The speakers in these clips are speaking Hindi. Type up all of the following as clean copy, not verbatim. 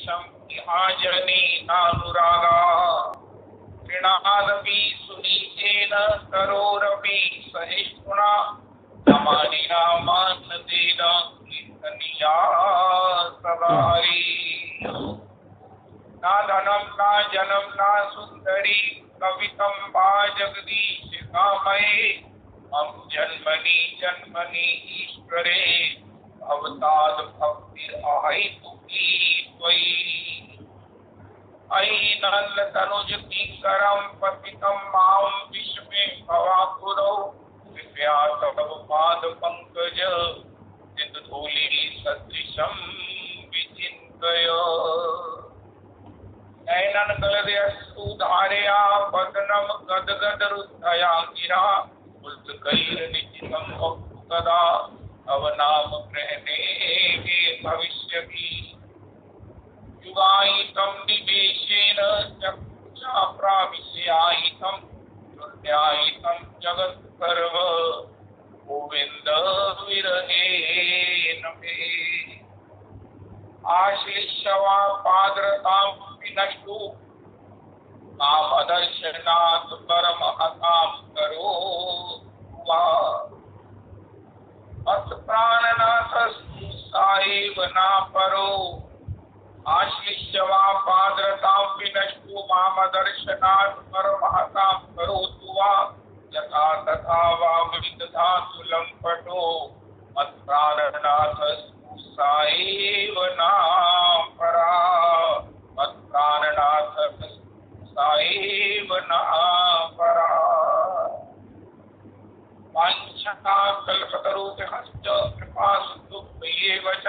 देशम इहाजनी नानुरागा कृणादपि सुनीचेन करोरपि सहिष्णुना नमानि नामान्नतेन कीर्तनीया सदारी ना धनम ना जन्म ना सुंदरी कवितम वा जगदीश कामये हम जन्मनि जन्मनि ईश्वरे अवताद भक्ति अहेतु की त्वयि अयि नंद तनुज किंकरम पतितम मां विश्वे भवाकुरौ कृपया तव पाद पंकज सिंधूली सदृशं विचिन्तय नयनन गलदयस्तु धारया वदनं गदगद रुद्धया गिरा उत्कैर्निचितं वक्तु कदा तव नाम ग्रहणे मे भविष्यति युगायितं निवेशेन चक्षुषा प्राविश्यायितं दुर्ध्यायितं जगत्सर्व गोविन्द विरहेण मे आश्लिष्यवा पादरतां विनष्टु कामदर्शनात् परमहतां करो वा अथ प्राणनाथस्तु साएव ना परो आश्लिष्यवा पादरतां विनष्टु मामदर्शनात् परमहतां करोतु वा यथा तथा वा विदधातु लम्पटो मत्प्राणनाथस्तु साएव ना परा मत्प्राणनाथस्तु साएव ना परा वाञ्छाकल्पतरुभ्यश्च कृपासिन्धुभ्येव च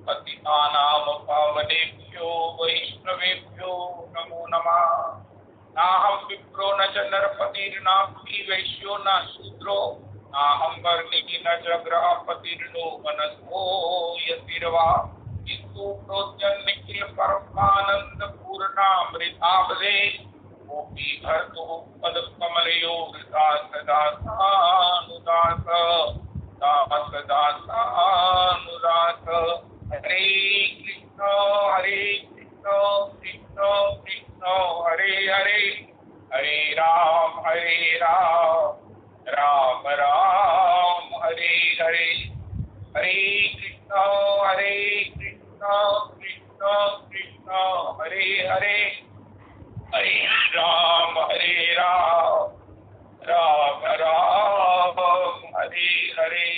पतितानां पावनेभ्यो वैष्णवेभ्यो नमो नमः नाहं विप्रो न च नरपतिर्नापि वैश्यो न शूद्रो नाहं वर्णिकी न च ग्रहपतिर्नो मनसो यतिर्वा किन्तु प्रोज्जन्निखिल परमानन्दपूर्णामृताब्धे गोपी भर्तुः पदकमलयो दासदासानुदास दासदासानुदास हरे कृष्ण कृष्ण कृष्ण हरे हरे हरे राम राम राम हरे हरे हरे कृष्ण कृष्ण कृष्ण हरे हरे हरे राम राम राम हरे हरे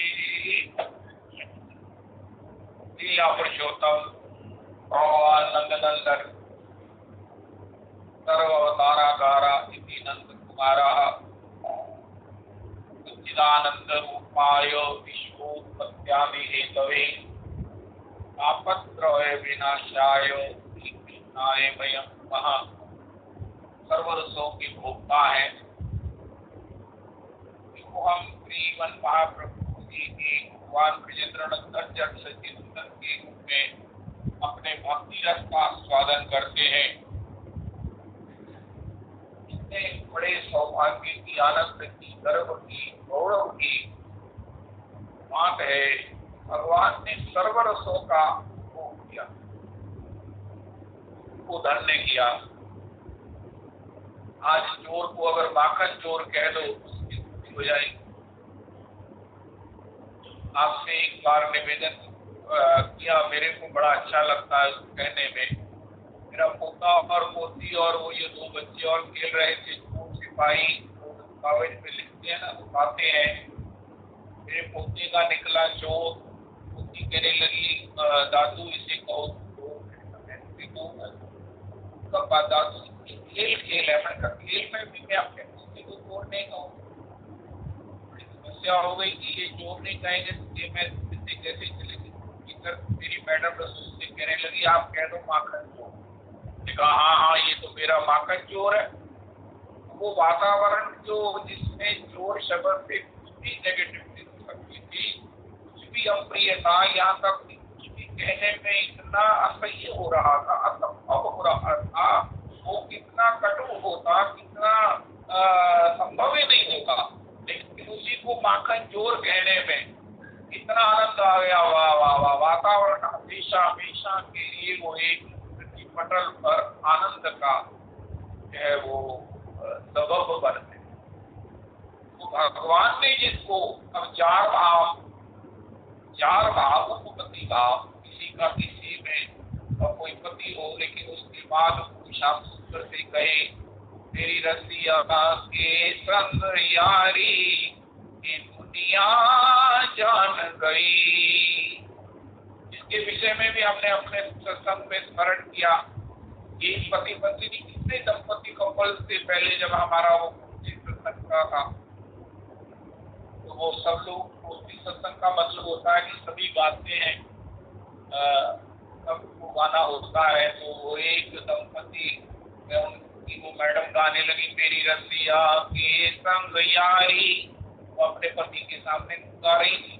लीला पुरुषोत्तम भगवान नंदनंदन सर्वअवताराकारा इति नंद कुमारः सच्चिदानंद रूपाय विश्वोत्पत्त्यादि हेतवे तापत्रय विनाशाय श्री कृष्णाय वयं नमः। सर्वरसों की भोक्ता है इसको हम श्रीमन महाप्रभु जी के भगवान ब्रजेंद्र नंदन जट सच्चिदानंद के रूप में अपने भक्ति रस का स्वादन करते हैं। इतने बड़े सौभाग्य की, आनंद की, गर्व की, गौरव की बात है। भगवान ने सर्वरसों का भोग किया, उसको धन्य किया। आज चोर को अगर माखन चोर कह दो उसकी स्थिति हो जाएगी। आपसे एक बार निवेदन किया, मेरे को बड़ा अच्छा लगता है कहने में। मेरा पोता और पोती और वो ये दो बच्चे और खेल रहे थे, चोर सिपाही कागज पे लिखते हैं ना, उठाते हैं। मेरे पोते का निकला चोर, पोती कहने लगी दादू इसे कहो दादू खेल है। मैं खेल में भी मैं अपने पोते को चोर नहीं कहूँ। बड़ी समस्या हो गई कि ये चोर नहीं कहेंगे तो ये मैं जिंदगी कैसे चलेगी। मेरी मैडम रसोई से कहने लगी आप कह दो माखन चोर। कहा हाँ ये तो मेरा माखन चोर है। वो वातावरण जो जिसमें चोर शब्द से कुछ भी नेगेटिविटी हो सकती थी, कुछ भी अप्रियता, यहाँ तक कुछ भी कहने में इतना असह्य हो रहा था, असंभव हो रहा था, वो कितना कटु होता, कितना संभव ही नहीं होता। लेकिन उसी को माखन चोर कहने में इतना आनंद आ गया। वाह वाह वाह। वातावरण हमेशा हमेशा के लिए वो एक पटल पर आनंद का जो है वो सबब बनते। तो भगवान ने जिसको अब चार भाव उपपत्ति भाव, किसी का किसी में और कोई पति हो लेकिन उसके बाद शाम सूत्र से कहे तेरी रसिया के संग यारी ये दुनिया जान गई। इसके विषय में भी हमने अपने सत्संग में स्मरण किया कि पति पत्नी कितने दंपति कपल से पहले जब हमारा वो सत्संग का था तो वो सब लोग सत्संग का मतलब होता है कि सभी गाते हैं, सबको गाना होता है। तो वो एक दंपति उनकी वो मैडम गाने लगी तेरी रसिया के संग यारी, वो अपने पति के सामने गा रही थी।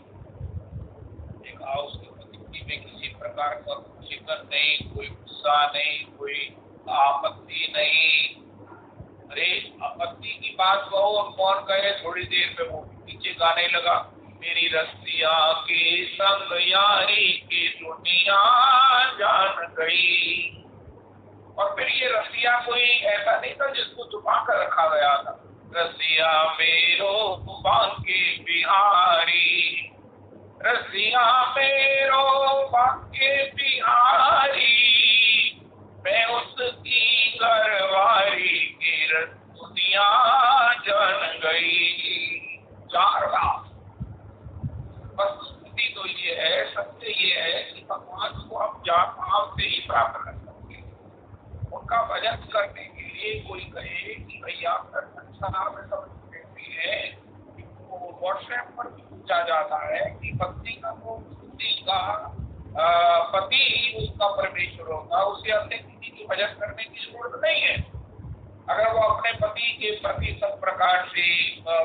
देखा उसके पति में किसी प्रकार का शिकन नहीं, कोई गुस्सा नहीं, कोई आपत्ति नहीं। अरे आपत्ति की बात कहो और कौन कहे, थोड़ी देर में वो पीछे गाने लगा मेरी रसिया के संग यारी की दुनिया जान गई। और फिर ये रसिया कोई ऐसा नहीं था जिसको छुपा कर रखा गया था। रसिया मेरो बांके बिहारी, रसिया मेरो बांके बिहारी, मैं उसकी घरवारी की दुनिया जान गई। चार बात बस स्थिति तो ये है, सत्य ये है कि भगवान को हम जान भाव से ही प्राप्त कर सकते हैं। उनका भजन करने के लिए कोई कहे कि भैया संसार में सब व्यक्ति है, तो व्हाट्सएप पर भी पूछा जाता है कि भक्ति का वो स्थिति का पति ही उसका परमेश्वर होगा, उसे अन्य किसी की भजन करने की जरूरत नहीं है। अगर वो अपने पति के प्रति सब प्रकार से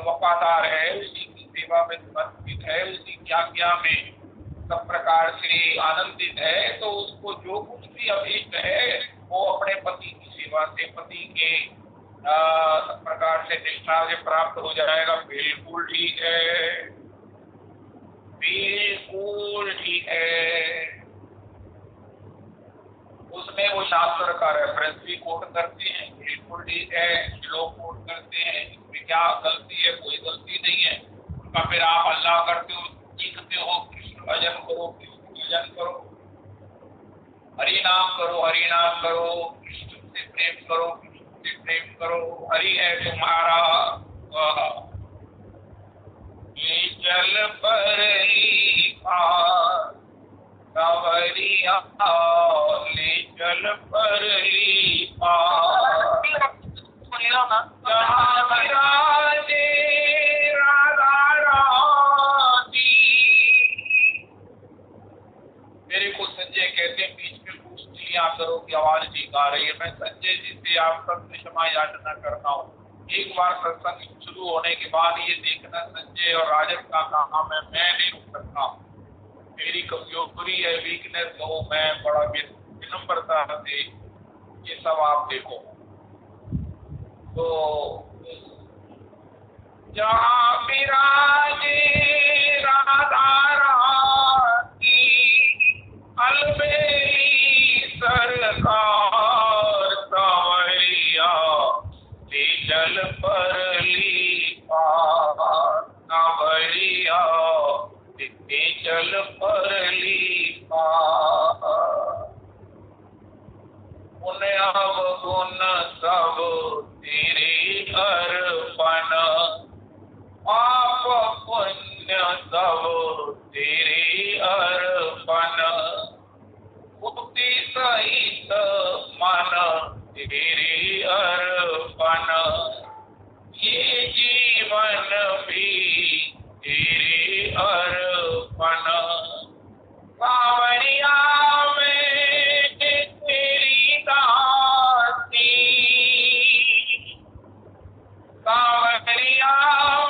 वफादार है, उसी की सेवा में समर्पित है, उसी की आज्ञा में सब प्रकार से आनंदित है, तो उसको जो कुछ भी अभीष्ट है वो अपने पति की सेवा से, पति के सब प्रकार से निष्ठा से प्राप्त हो जाएगा। बिल्कुल ठीक है, बिल्कुल ठीक है। उसमें वो शास्त्र का रेफरेंस भी कोट करते हैं, बिल्कुल ठीक है, श्लोक कोट करते हैं, इसमें क्या गलती है, कोई गलती नहीं है। उनका फिर आप अल्लाह करते हो, लिखते हो कृष्ण भजन करो, कृष्ण भजन करो, हरि नाम करो, हरि नाम करो, कृष्ण से प्रेम करो, कृष्ण से प्रेम करो, हरि है तुम्हारा। ये जल पर ही पार कांवरिया ले जल पर ही पार, जहाँ विराजे राधा रानी। मेरे को संजय कहते हैं बीच में कुछ लिया करो की आवाज ठीक आ रही है। मैं संजय जी से आप सबसे क्षमा याचना करता हूँ। एक बार सत्संग शुरू होने के बाद ये देखना संजय और राजन का काम है, मैं नहीं रुक सकता। मेरी कमजोरी है, वीकनेस हो, मैं बड़ा विनम्रता से ये सब आप देखो। तो जहाँ विराजे राधा रानी, अलबेली सरकार सांवरिया ले जल पर ली पार, सांवरिया ले जल पर ली पार। उन्हें अवगुण सब तेरे अर्पण, पाप पुण्य सब तेरे अर्पण, मुक्ति सहित मन तेरे अर्पण, ये जीवन भी तेरे अर्पण। सांवरिया में तेरी दासी, सांवरिया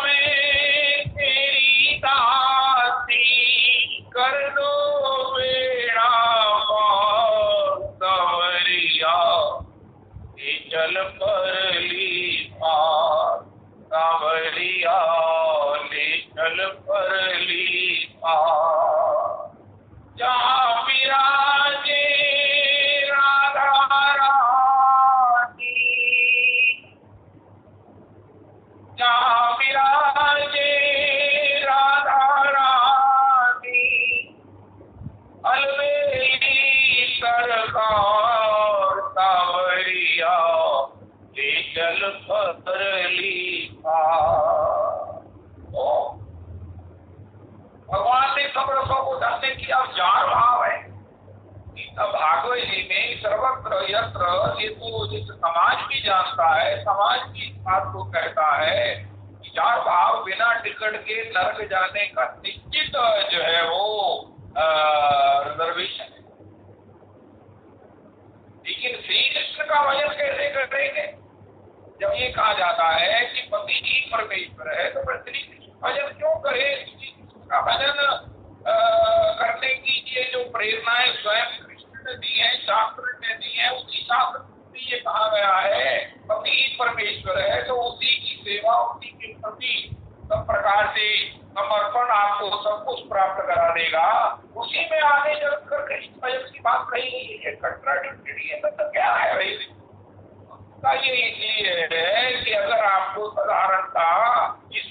में तेरी दासी, कर दो बेड़ा पार सांवरिया ये जल पर ली पार, सांवरिया ले जल पर ली पार। अलबेली सरकार सावरिया ले चल फरली भगवान ने सब रसों को दर्शन किया। चार भाव है भागवत जी में सर्वत्र यत्र, ये तो जिस समाज भी जानता है, समाज भी इस बात को कहता है कि चार भाव बिना टिकट के नरक जाने का निश्चित जो है वो रिजर्वेशन है। लेकिन श्री कृष्ण का भजन कैसे करेंगे? जब ये कहा जाता है कि पति ही परमेश्वर है, तो फिर श्री कृष्ण भजन क्यों करे? श्री कृष्ण का भजन करने की ये जो प्रेरणाएं स्वयं कृष्ण ने दी है, शास्त्र ने दी है, उसी शास्त्र में ये कहा गया है पति ही परमेश्वर है, तो उसी की सेवा, उसी के प्रति सब प्रकार से समर्पण आपको सब कुछ प्राप्त करा देगा। उसी में आगे चलकर कृष्ण भजन की बात कही गई है। कंट्राडिक्टरी है तो क्या है भाई? ये इसलिए है कि अगर आपको साधारणता इस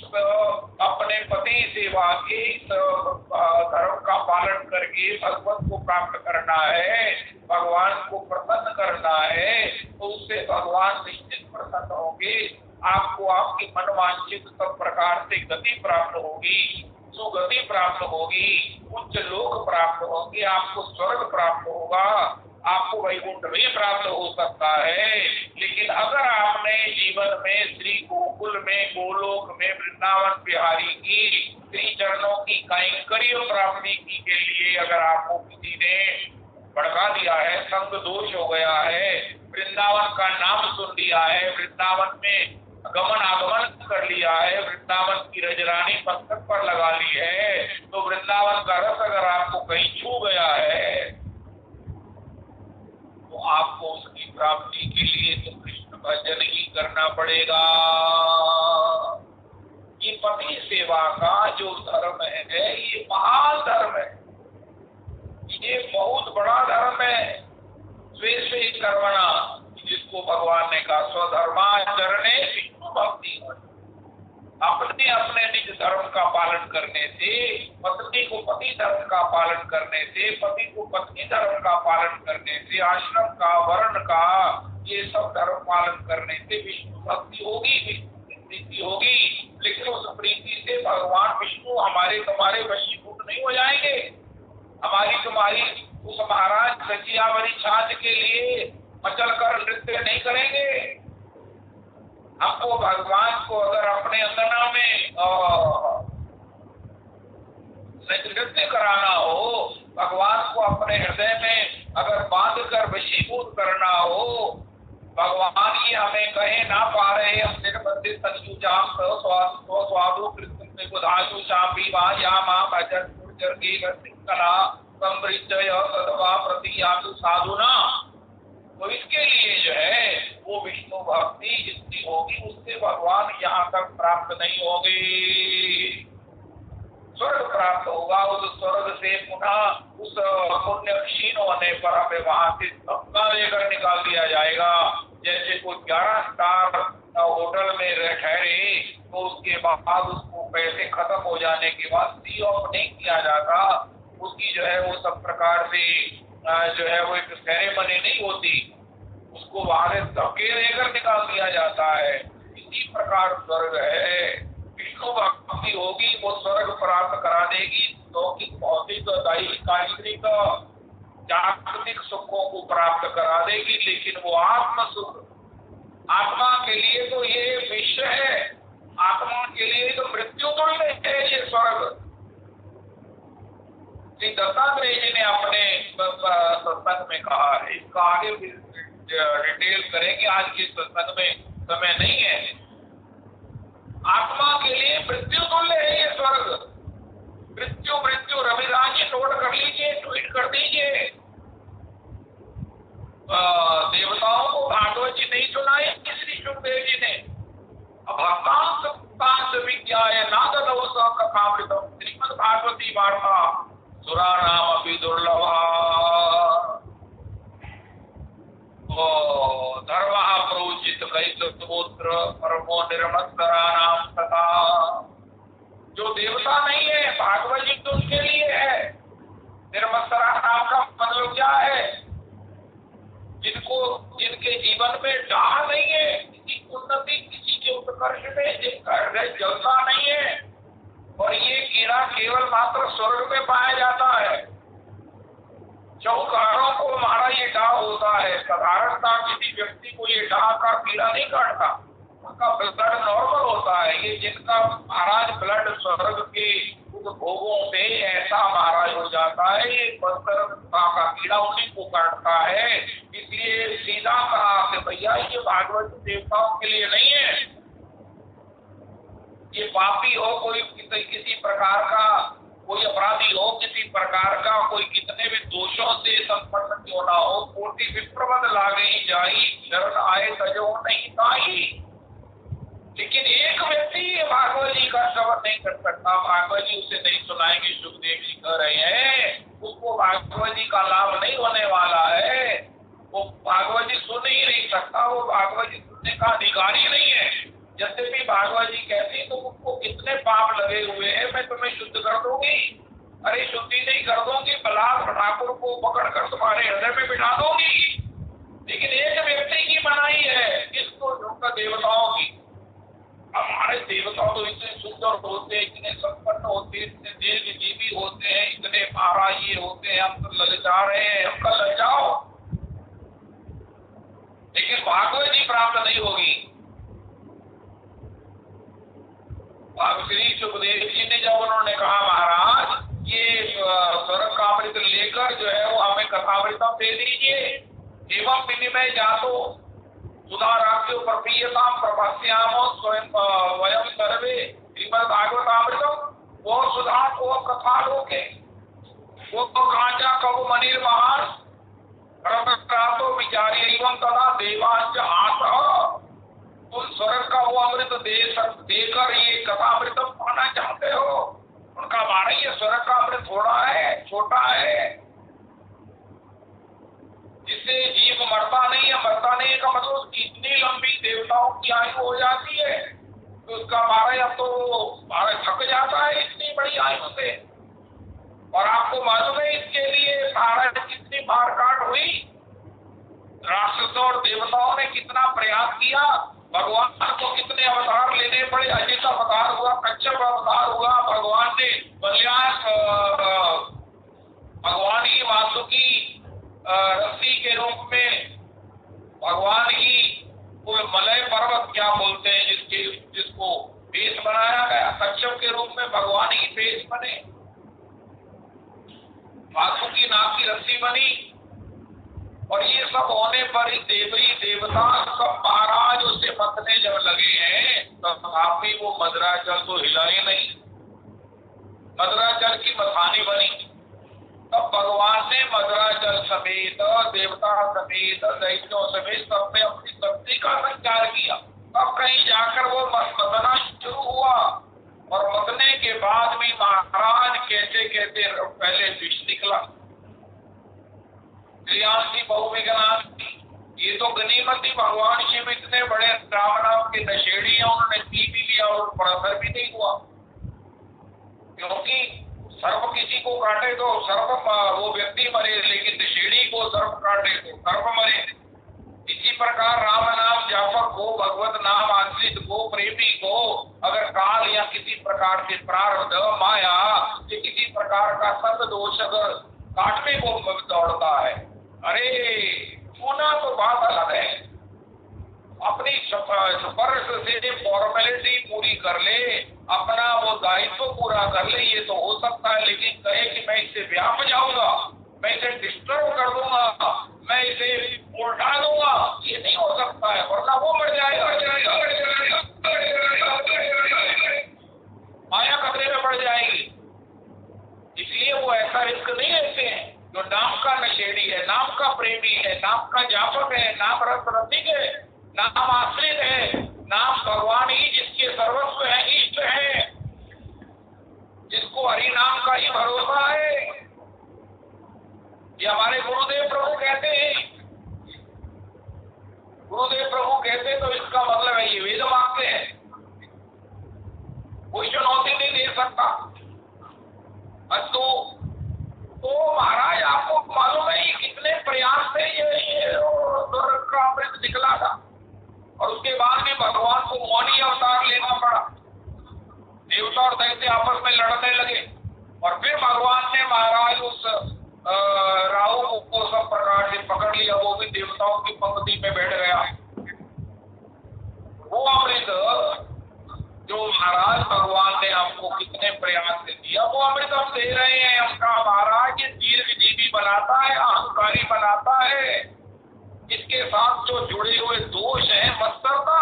अपने पति सेवा के धर्म का पालन करके भगवत को प्राप्त करना है, भगवान को प्रसन्न करना है, तो उससे भगवान निश्चित प्रसन्न होंगे। आपको आपकी मनवांछित सब प्रकार से गति प्राप्त होगी, सुगति प्राप्त होगी, उच्च लोक प्राप्त होंगे, आपको स्वर्ग प्राप्त होगा, आपको वैकुंठ भी प्राप्त हो सकता है। लेकिन अगर आपने जीवन में श्री गोकुल में, गोलोक में, वृंदावन बिहारी की श्री चरणों की कैंकर्य प्राप्ति की के लिए अगर आपको किसी ने भड़का दिया है, संग दोष हो गया है, वृंदावन का नाम सुन लिया है, वृंदावन में गमन आगमन कर लिया है, वृंदावन की रजरानी मस्तक पर लगा ली है, तो वृंदावन का रस अगर आपको कहीं छू गया है, तो आपको उसकी प्राप्ति के लिए तो कृष्ण भजन ही करना पड़ेगा। ये पति सेवा का जो धर्म है, ये महान धर्म है, ये बहुत बड़ा धर्म है। स्वे स्वे कर्मणा, जिसको भगवान ने कहा स्वधर्माचरणे विष्णु भक्ति, अपने अपने निज धर्म का पालन करने से, पत्नी को पति धर्म का पालन करने से, पति को पत्नी धर्म का पालन करने से, आश्रम का, वर्ण का, ये सब धर्म पालन करने से विष्णु भक्ति होगी, विष्णु प्रीति होगी। लेकिन उस प्रीति से भगवान विष्णु हमारे तुम्हारे वशीभूत नहीं हो जाएंगे। हमारी तुम्हारी उस महाराज सचियावरी छाछ के लिए मचल कर नृत्य नहीं करेंगे। हमको भगवान को अगर अपने अंगना में नृत्य कराना हो, भगवान को अपने हृदय में अगर बांध कर वशीभूत करना हो, भगवान ये हमें कहे ना पा रहे हम निर्बंधित संयुजाम स्वादु कृष्ण बुधायु शापी या मां भजन गुर्जर की कला समृद्धय सदवा प्रति यातु साधुना, तो इसके लिए जो है वो विष्णु भक्ति जितनी होगी उससे भगवान यहाँ तक प्राप्त नहीं होगी, स्वर्ग प्राप्त होगा। उस स्वर्ग से पुनः उस पुण्य क्षीण होने पर हमें वहां से धक्का लेकर निकाल दिया जाएगा। जैसे कोई 11 स्टार होटल में ठहरे तो उसके बाद उसको पैसे खत्म हो जाने के बाद सी ऑफ नहीं किया जाता, उसकी जो है वो सब प्रकार से जो है वो एक सेरेमनी नहीं होती, उसको वहां से धक्के देकर निकाल दिया जाता है। इसी प्रकार स्वर्ग है, विष्णु भक्ति होगी वो स्वर्ग प्राप्त करा देगी, लौकिक भौतिक दैहिक कायिक जागतिक सुखों को प्राप्त करा देगी। लेकिन वो आत्म सुख, आत्मा के लिए तो ये विश्व है, आत्मा के लिए तो मृत्यु तो ही नहीं है ये स्वर्ग। श्री दत्तात्रेय जी ने अपने सत्संग में कहा है, इसका आगे भी डिटेल करेंगे, आज के सत्संग में समय नहीं है। आत्मा के लिए मृत्यु तुल्य है ये स्वर्ग। मृत्यु मृत्यु रविदास जी नोट कर लीजिए, ट्वीट कर दीजिए। देवताओं को भागवत जी नहीं सुनाई श्री सुखदेव जी ने, भक्तांत विज्ञाय नाद नवस कथामृतम श्रीमद् भागवती वार्ता सुरा नाम अभी दुर्लभा धर्म प्रोचित कैत्र परमो निर्मत्सरा नाम तथा। जो देवता नहीं है भागवत जी तो उसके लिए है, निर्मत्सरा नाम का मतलब क्या है? जिनके जीवन में डाह नहीं है, किसी उन्नति, किसी के उत्कर्ष में जिनका हृदय जलता नहीं है। और ये कीड़ा केवल मात्र स्वर्ग में पाया जाता है। चौकारों को हमारा ये डाह होता है। साधारणतः किसी व्यक्ति को ये डाह का कीड़ा नहीं काटता, उनका ब्लड नॉर्मल होता है। ये जिनका महाराज ब्लड स्वर्ग के भोगों से ऐसा महाराज हो जाता है, ये बदतरता का कीड़ा उन्हीं को काटता है। इसलिए सीधा कहा कि भैया ये भागवत देवताओं के लिए नहीं है। ये पापी हो, कोई किसी प्रकार का, कोई अपराधी हो किसी प्रकार का, कोई कितने भी दोषों से संपन्न क्यों ना हो, कोटि विप्रवद लागे जाई, शरण आए तजो नहीं ताई। लेकिन एक व्यक्ति भागवत जी का श्रवण नहीं कर सकता, भागवत जी उसे नहीं सुनाएंगे। सुखदेव जी कह रहे हैं उसको भागवत जी का लाभ नहीं होने वाला है। वो भागवत जी सुन ही नहीं सकता, वो भागवत जी सुनने का अधिकारी नहीं है। यद्यपि भागवत जी कहती तो उसको कितने पाप लगे हुए हैं, मैं तुम्हें शुद्ध कर दूंगी। अरे शुद्धि नहीं कर दूंगी, बलात् ठाकुर को पकड़ कर तुम्हारे हृदय में बिठा दूंगी। लेकिन एक व्यक्ति की मनाही है, किसको? जो देवताओं की। हमारे देवता तो इतने सुंदर होते हैं, इतने संपन्न होते हैं, इतने दीर्घजीवी होते हैं, इतने महाराज ये होते हैं, हम तो ललचा रहे हैं, हम कल लग जाओ। लेकिन भागवत जी प्राप्त नहीं होगी। श्री सुखदेव जी ने जब उन्होंने कहा महाराज ये स्वर्ग का अमृत लेकर जो है वो हमें कथामृतम दे दीजिए, एवं विनिमय जातो सुधाराख्यो प्रपीयताम प्रभास्यामो स्वयं वयम सर्वे श्रीमद् भागवतामृतम। वो सुधा को कथा लोके, वो कांचा कवु मणिर महान प्रभक्रातो विचारी एवं तथा देवांच आस। तुम स्वर्ग का वो अमृत देकर ये कथामृतम पाना चाहते हो? उनका माना ये स्वर्ग का अमृत थोड़ा है, छोटा है, जिससे जीव मरता नहीं है। मरता नहीं का मतलब इतनी लंबी देवताओं की आयु हो जाती है तो उसका मारा अब तो मारा थक जाता है इतनी बड़ी आयु से। और आपको मालूम है इसके लिए भारत कितनी मारकाट हुई, राक्षसों और देवताओं ने कितना प्रयास किया, भगवान को कितने अवतार लेने पड़े। अजित अवतार हुआ, कच्छप अवतार हुआ, भगवान ने बलियास, भगवान ही वासुकी रस्सी के रूप में, भगवान ही मलय पर्वत क्या बोलते हैं जिसको पेश बनाया गया, कच्छप के रूप में भगवान ही पेश बने, वासुकी नाम की रस्सी बनी। और ये सब होने पर ही देवी देवता सब महाराज उससे मथने जब लगे हैं तब काफी वो मदरा जल तो हिला ही नहीं, मदरा जल की मथानी बनी। तब भगवान ने मदरा जल समेत, देवता समेत, दैत्यों समेत सब में अपनी शक्ति का संचार किया। तब कहीं जाकर वो मथना शुरू हुआ। और मथने के बाद भी महाराज कहते कहते पहले विष निकला, क्रियांशी बहुविघ्नांशी। ये तो गनीमत ही, भगवान शिव इतने बड़े राम नाम के नशेड़ी हैं, उन्होंने पी भी लिया और पर असर भी नहीं हुआ। क्योंकि सर्प किसी को काटे तो सर्प वो व्यक्ति मरे, लेकिन नशेड़ी को सर्प काटे तो सर्प मरे। इसी प्रकार राम नाम जापक को, भगवत नाम आश्रित को, प्रेमी को अगर काल या किसी प्रकार से प्रारब्ध माया या किसी प्रकार का संग दोष अगर काटने को दौड़ता है, अरे होना तो बात अलग है। अपनी स्पर्श से फॉर्मेलिटी पूरी कर ले, अपना वो दायित्व पूरा कर ले, ये तो हो सकता है। लेकिन कहे कि मैं इससे व्याप जाऊंगा, मैं इसे डिस्टर्ब कर दूंगा, मैं इसे उल्टा दूंगा, ये नहीं हो सकता है, वरना वो मर जाएगा, माया खतरे में पड़ जाएगी। इसलिए वो ऐसा रिस्क नहीं लेते हैं। जो नाम का नशेड़ी है, नाम का प्रेमी है, नाम का जापक है, नाम रस रसिक है, नाम आश्रित है, नाम भगवान ही जिसके सर्वस्व है, इष्ट है, जिसको हरि नाम का ही भरोसा है। ये हमारे गुरुदेव प्रभु कहते हैं। गुरुदेव प्रभु कहते तो इसका मतलब है ये वेद वाक्य है, कोई चुनौती नहीं दे सकता। तो महाराज आपको मालूम है ये कितने प्रयास से ये स्वर्ग का अमृत निकला था, और उसके बाद भी भगवान को मौनी अवतार लेना पड़ा। देवता और दैत्य आपस में लड़ने लगे, और फिर भगवान ने महाराज उस राहु को सब प्रकार से पकड़ लिया। वो भी देवताओं की पंक्ति में बैठ गया। वो अमृत जो महाराज भगवान ने हमको कितने प्रयास से दिया, वो अमृत हम दे रहे हैं। हमका महाराज ये दीर्घजीवी बनाता है, अहंकारी बनाता है। इसके साथ जो जुड़े हुए दोष हैं मत्सरता,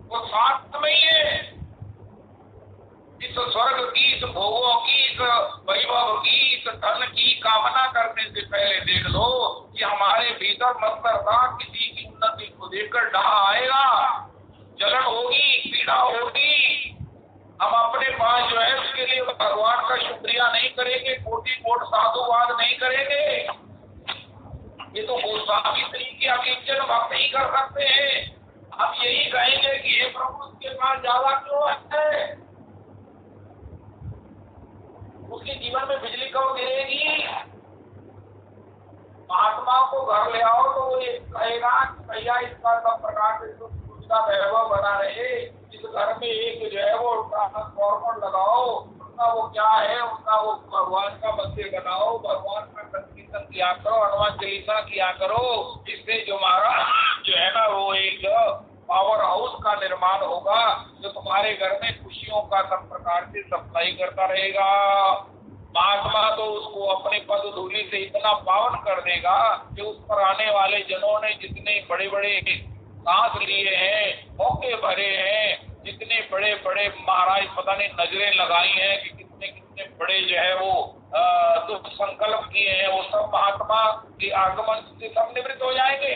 वो साथ में ही है। इस स्वर्ग की, इस भोगों की, इस वैभव की, इस धन की कामना करने से पहले देख लो कि हमारे भीतर मत्सरता, किसी की उन्नति को देखकर डहा आएगा, जलन होगी, पीड़ा होगी। हम अपने पास जो है उसके लिए भगवान का शुक्रिया नहीं करेंगे, कोटि कोट साधुवाद नहीं करेंगे। ये तो गोस्वामी श्री की अकिंचन भक्त ही कर सकते हैं। हम यही कहेंगे कि हे प्रभु उसके पास ज्यादा क्यों है, उसके जीवन में बिजली कब गिरेगी। महात्मा को घर ले आओ तो वो ये कहेगा कि भैया इसका सब प्रकार से उसका वैभव बना रहे, इस घर में एक जो है वो ट्रांसफॉर्मर लगाओ, उनका वो क्या है, उनका वो भगवान का मंदिर बनाओ, भगवान का संकीर्तन किया करो, हनुमान चालीसा किया करो। इससे जो हमारा जो है ना वो एक पावर हाउस का निर्माण होगा, जो तुम्हारे घर में खुशियों का सब प्रकार से सप्लाई करता रहेगा। महात्मा तो उसको अपने पद धूलि से इतना पावन कर देगा कि उस पर आने वाले जनों ने जितने बड़े बड़े सांस लिए हैं, मौके भरे हैं, जितने बड़े बड़े महाराज पता नहीं नजरें लगाई हैं कि कितने कितने बड़े जो है वो दुष्ट संकल्प किए हैं, वो सब महात्मा के आगमन से सब निवृत्त हो जाएंगे।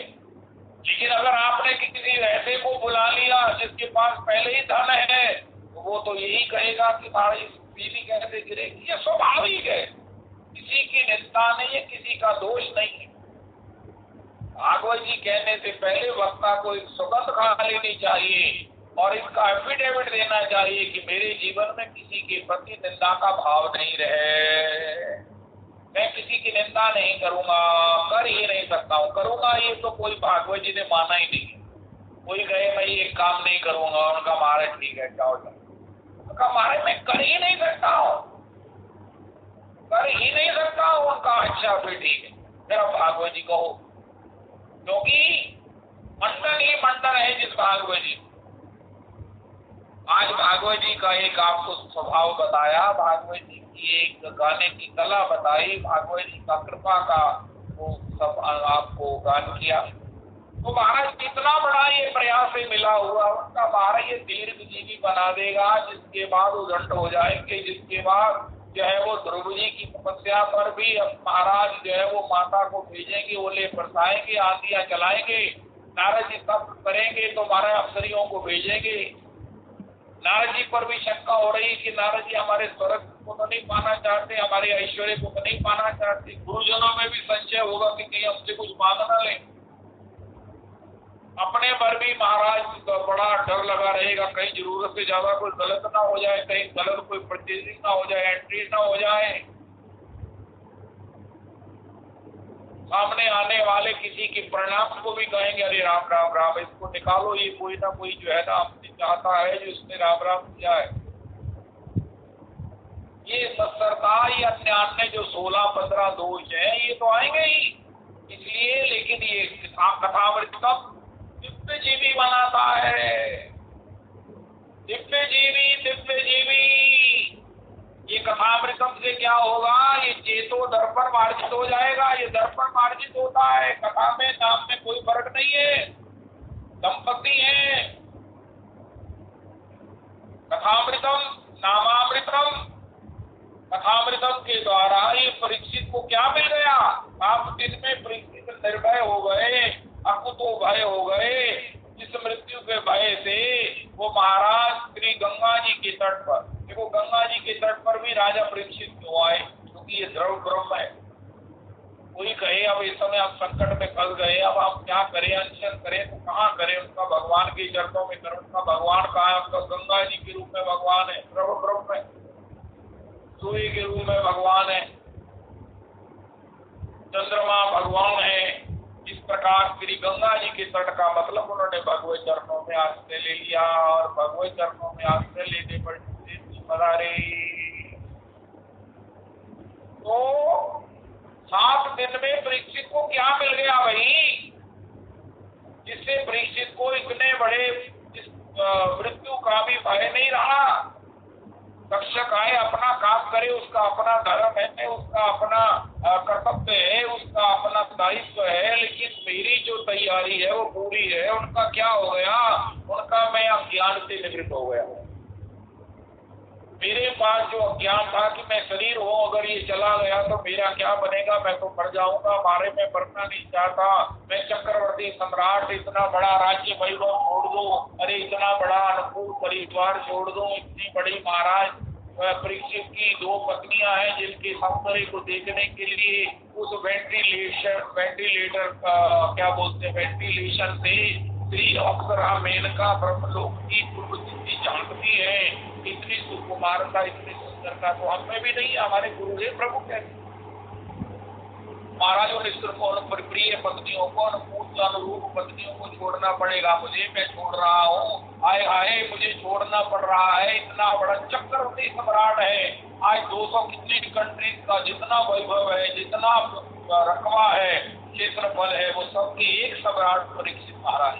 लेकिन अगर आपने किसी ऐसे को बुला लिया जिसके पास पहले ही धन है, तो वो तो यही कहेगा कि हमारी बिजली कैसे गिरेगी। ये स्वाभाविक है, किसी की निंदा नहीं है, किसी का दोष नहीं है। भागवत जी कहने से पहले वक्ता को एक सुगंध खा लेनी चाहिए और इसका एफिडेविट देना चाहिए कि मेरे जीवन में किसी के प्रति निंदा का भाव नहीं रहे, मैं किसी की निंदा नहीं करूंगा, कर ही नहीं सकता हूँ। करूंगा ये तो कोई भागवत जी ने माना ही नहीं। कोई कहे मैं ये काम नहीं करूंगा, उनका महाराज ठीक है जाओ जाओ, उनका महाराज मैं कर ही नहीं सकता हूँ, कर ही नहीं सकता हूँ। उनका अच्छा फिर ठीक है, मेरा भागवत जी कहो, क्योंकि मंडन ही मंडन है जिस भागवत जी। आज भागवत जी का एक आपको स्वभाव बताया, भागवत जी की एक गाने की कला बताई, भागवत जी का कृपा का वो सब आपको गान किया। तो महाराज इतना बड़ा ये प्रयास से मिला हुआ, उनका महाराज ये दीर्घजीवी बना देगा, जिसके बाद उदंड हो जाएंगे, जिसके बाद जो है वो ध्रुव जी की तपस्या पर भी अब महाराज जो है वो माता को भेजेंगे, ओले बरसाएंगे, आंधियां चलाएंगे, नारद जी तप करेंगे तो महाराज अप्सरियों को भेजेंगे। नारद जी पर भी शंका हो रही कि नारद जी हमारे स्वर्ग को तो नहीं पाना चाहते, हमारे ऐश्वर्य को तो नहीं पाना चाहते। गुरुजनों में भी संशय होगा कि कहीं हमसे कुछ मांग ना ले। अपने पर भी महाराज का बड़ा डर लगा रहेगा, कहीं जरूरत से ज्यादा कोई गलत ना हो जाए, कहीं गलत कोई परचेजिंग ना हो जाए, एंट्री ना हो जाए। सामने आने वाले किसी के परिणाम को भी कहेंगे अरे राम राम राम, इसको निकालो, ये कोई ना कोई जो है ना हमसे चाहता है जो इसने राम राम किया है। ये मत्सरता या अन्य जो 16-15 दोष है ये तो आएंगे ही। इसलिए लेकिन ये कथामृतम दिव्य जीवी बनाता है, दिव्य जीवी दिव्य जीवी। ये कथामृतम से क्या होगा, ये चेतो दर्पण मार्जित हो जाएगा। ये दर्पण मार्जित होता है, कथा में नाम में कोई फर्क नहीं है, संपत्ति है। कथामृतम नामामृतम, कथामृतम के द्वारा ये परीक्षित को क्या मिल गया, आप दिन में परीक्षित निर्भय हो गए, अकुतो भय हो गए। इस मृत्यु के भय से वो महाराज श्री गंगा जी के तट पर, देखो गंगा जी के तट पर भी राजा परीक्षित क्यों आए, क्योंकि ये द्रव ब्रह्म है। कोई कहे अब इस समय हम संकट में फंस गए, अब हम क्या करें, अनशन करें तो कहाँ करें, उनका भगवान के चरणों में करें। उनका भगवान कहाँ है, उनका गंगा जी के रूप में भगवान है, द्रव ब्रह्म है, सूर्य के रूप में भगवान है। चंद्रमा भगवान है। इस प्रकार श्री गंगा जी के तट का मतलब उन्होंने भगवत चरणों में आश्रय ले लिया और भगवत चरणों में आश्रय लेने पर पधारे। तो 7 दिन में परीक्षित को क्या मिल गया भाई, जिससे परीक्षित को इतने बड़े मृत्यु का भी भय नहीं रहा। रक्षक आए, अपना काम करे, उसका अपना धर्म है, उसका अपना कर्तव्य है, उसका अपना दायित्व है, लेकिन मेरी जो तैयारी है वो पूरी है। उनका क्या हो गया, उनका मैं अज्ञान से निवृत्त हो गया। मेरे पास जो अज्ञान था कि मैं शरीर हूँ, अगर ये चला गया तो मेरा क्या बनेगा, मैं तो मर जाऊंगा, बारे में पढ़ना नहीं चाहता। मैं चक्रवर्ती सम्राट, इतना बड़ा राज्य वैभव छोड़ दूं, अरे इतना बड़ा अनुकूल परिवार छोड़ दूं, इतनी बड़ी महाराज परीक्षित की 2 पत्नियां हैं जिनके सौंदर्य को देखने के लिए उस वेंटिलेटर क्या बोलते हैं, वेंटिलेशन से श्री अप्सरा मेनका ब्रह्मलोक की पूर्व स्थिति झांकती है। इतनी सुकुमारता, इतनी सुंदरता तो हमें भी नहीं, हमारे गुरुदेव प्रभु कहते महाराजों ने सिर्फ उन प्रिय पत्नियों को, अनुकूल अनुरूप पत्नियों को छोड़ना पड़ेगा मुझे, मैं छोड़ रहा हूँ। आए आए मुझे छोड़ना पड़ रहा है, इतना बड़ा चक्रवर्ती सम्राट है। आज 200 कितनी कंट्रीज का जितना वैभव है, जितना रकबा है, क्षेत्रफल है, वो सबकी एक सम्राट परीक्षित महाराज।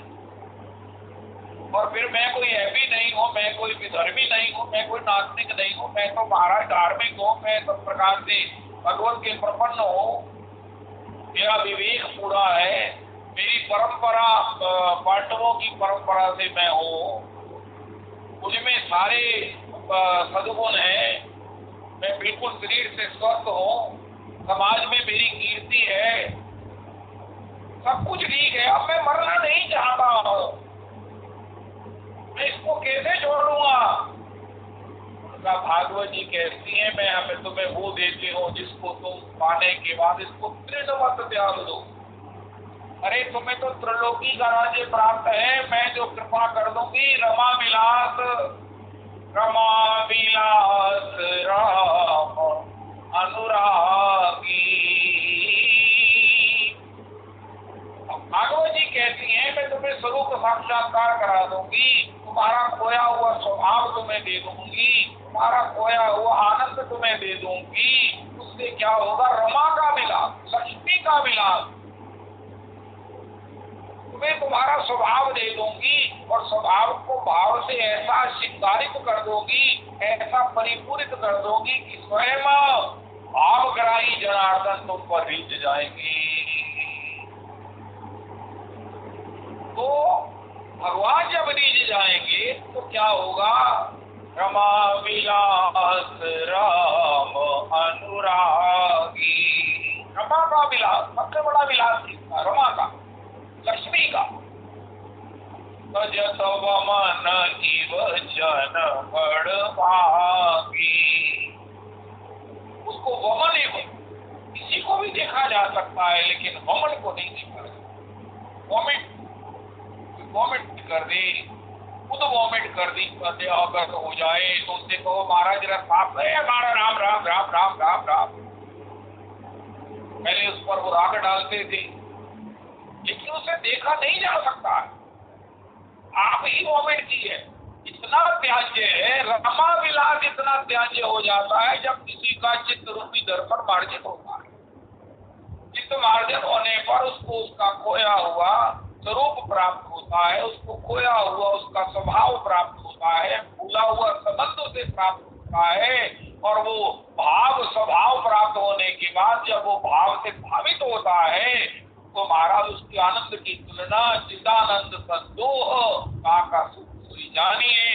और फिर मैं कोई हैवी नहीं हूँ, मैं कोई विधर्मी नहीं हूँ, मैं कोई नास्तिक नहीं हूँ, मैं तो महाराज धार्मिक हूँ, मैं सब प्रकार से भगवान के प्रपन्न हूँ, मेरा विवेक पूरा है, मेरी परंपरा पांडवों की परंपरा से मैं हूँ, मुझमें सारे सद्गुण हैं, मैं बिल्कुल शरीर से स्वस्थ हूँ, समाज में मेरी कीर्ति है, सब कुछ ठीक है। अब मैं मरना नहीं चाहता हूँ, मैं इसको कैसे छोड़ दूंगा। उनका भागवत जी कहती है, मैं हमें तुम्हें वो देती हूँ जिसको तुम पाने के बाद इसको तृणवत त्याग दो। अरे तुम्हें तो त्रिलोकी का राज्य प्राप्त है, मैं जो कृपा कर दूंगी, रमा विलास राम अनुरागी। भागवत जी कहती हैं, मैं तुम्हें स्वरूप साक्षात्कार करा दूंगी, तुम्हारा खोया हुआ स्वभाव तुम्हें दे दूंगी, तुम्हारा खोया हुआ आनंद तुम्हें दे दूंगी। उससे क्या होगा, रमा का मिलाप, लक्ष्मी का मिलाप, तुम्हें तुम्हारा स्वभाव दे दूंगी और स्वभाव को भाव से ऐसा श्रृंगारित कर दूंगी, ऐसा परिपूरित कर दूंगी कि स्वयं भावग्राही जनार्दन तुम पर रीझ जाएंगी। तो भगवान जब रीझ जाएंगे तो क्या होगा, रमा विलास राम अनुरागी। रमा का विलास, सबसे बड़ा विलास किसका, रमा का, लक्ष्मी का। भजत वमन इव जन बड़भागी। उसको वमन इव, किसी को भी देखा जा सकता है लेकिन वमन को नहीं देखा जा सकता। वोमिट कर दे, खुद वोमिट कर दी, अगर हो जाए तो उससे कहो महाराज जरा साफ है हमारा, राम राम राम राम राम राम। पहले उस पर वो राग डालते थे, लेकिन उसे देखा नहीं जा सकता। आप ही वोमिट की है, इतना त्याज्य है, रमा विलास इतना त्याज्य हो जाता है जब किसी का चित्त रूपी दर्पण मार्जित होता है। चित्त मार्जित होने पर उसको उसका खोया हुआ स्वरूप प्राप्त होता है, उसको खोया हुआ उसका स्वभाव प्राप्त होता है, भूला हुआ संबंध से प्राप्त होता है। और वो भाव स्वभाव प्राप्त होने के बाद जब वो भाव से भावित होता है तो महाराज उसके आनंद की तुलना चिदानंद संदोह का सुख जानिए।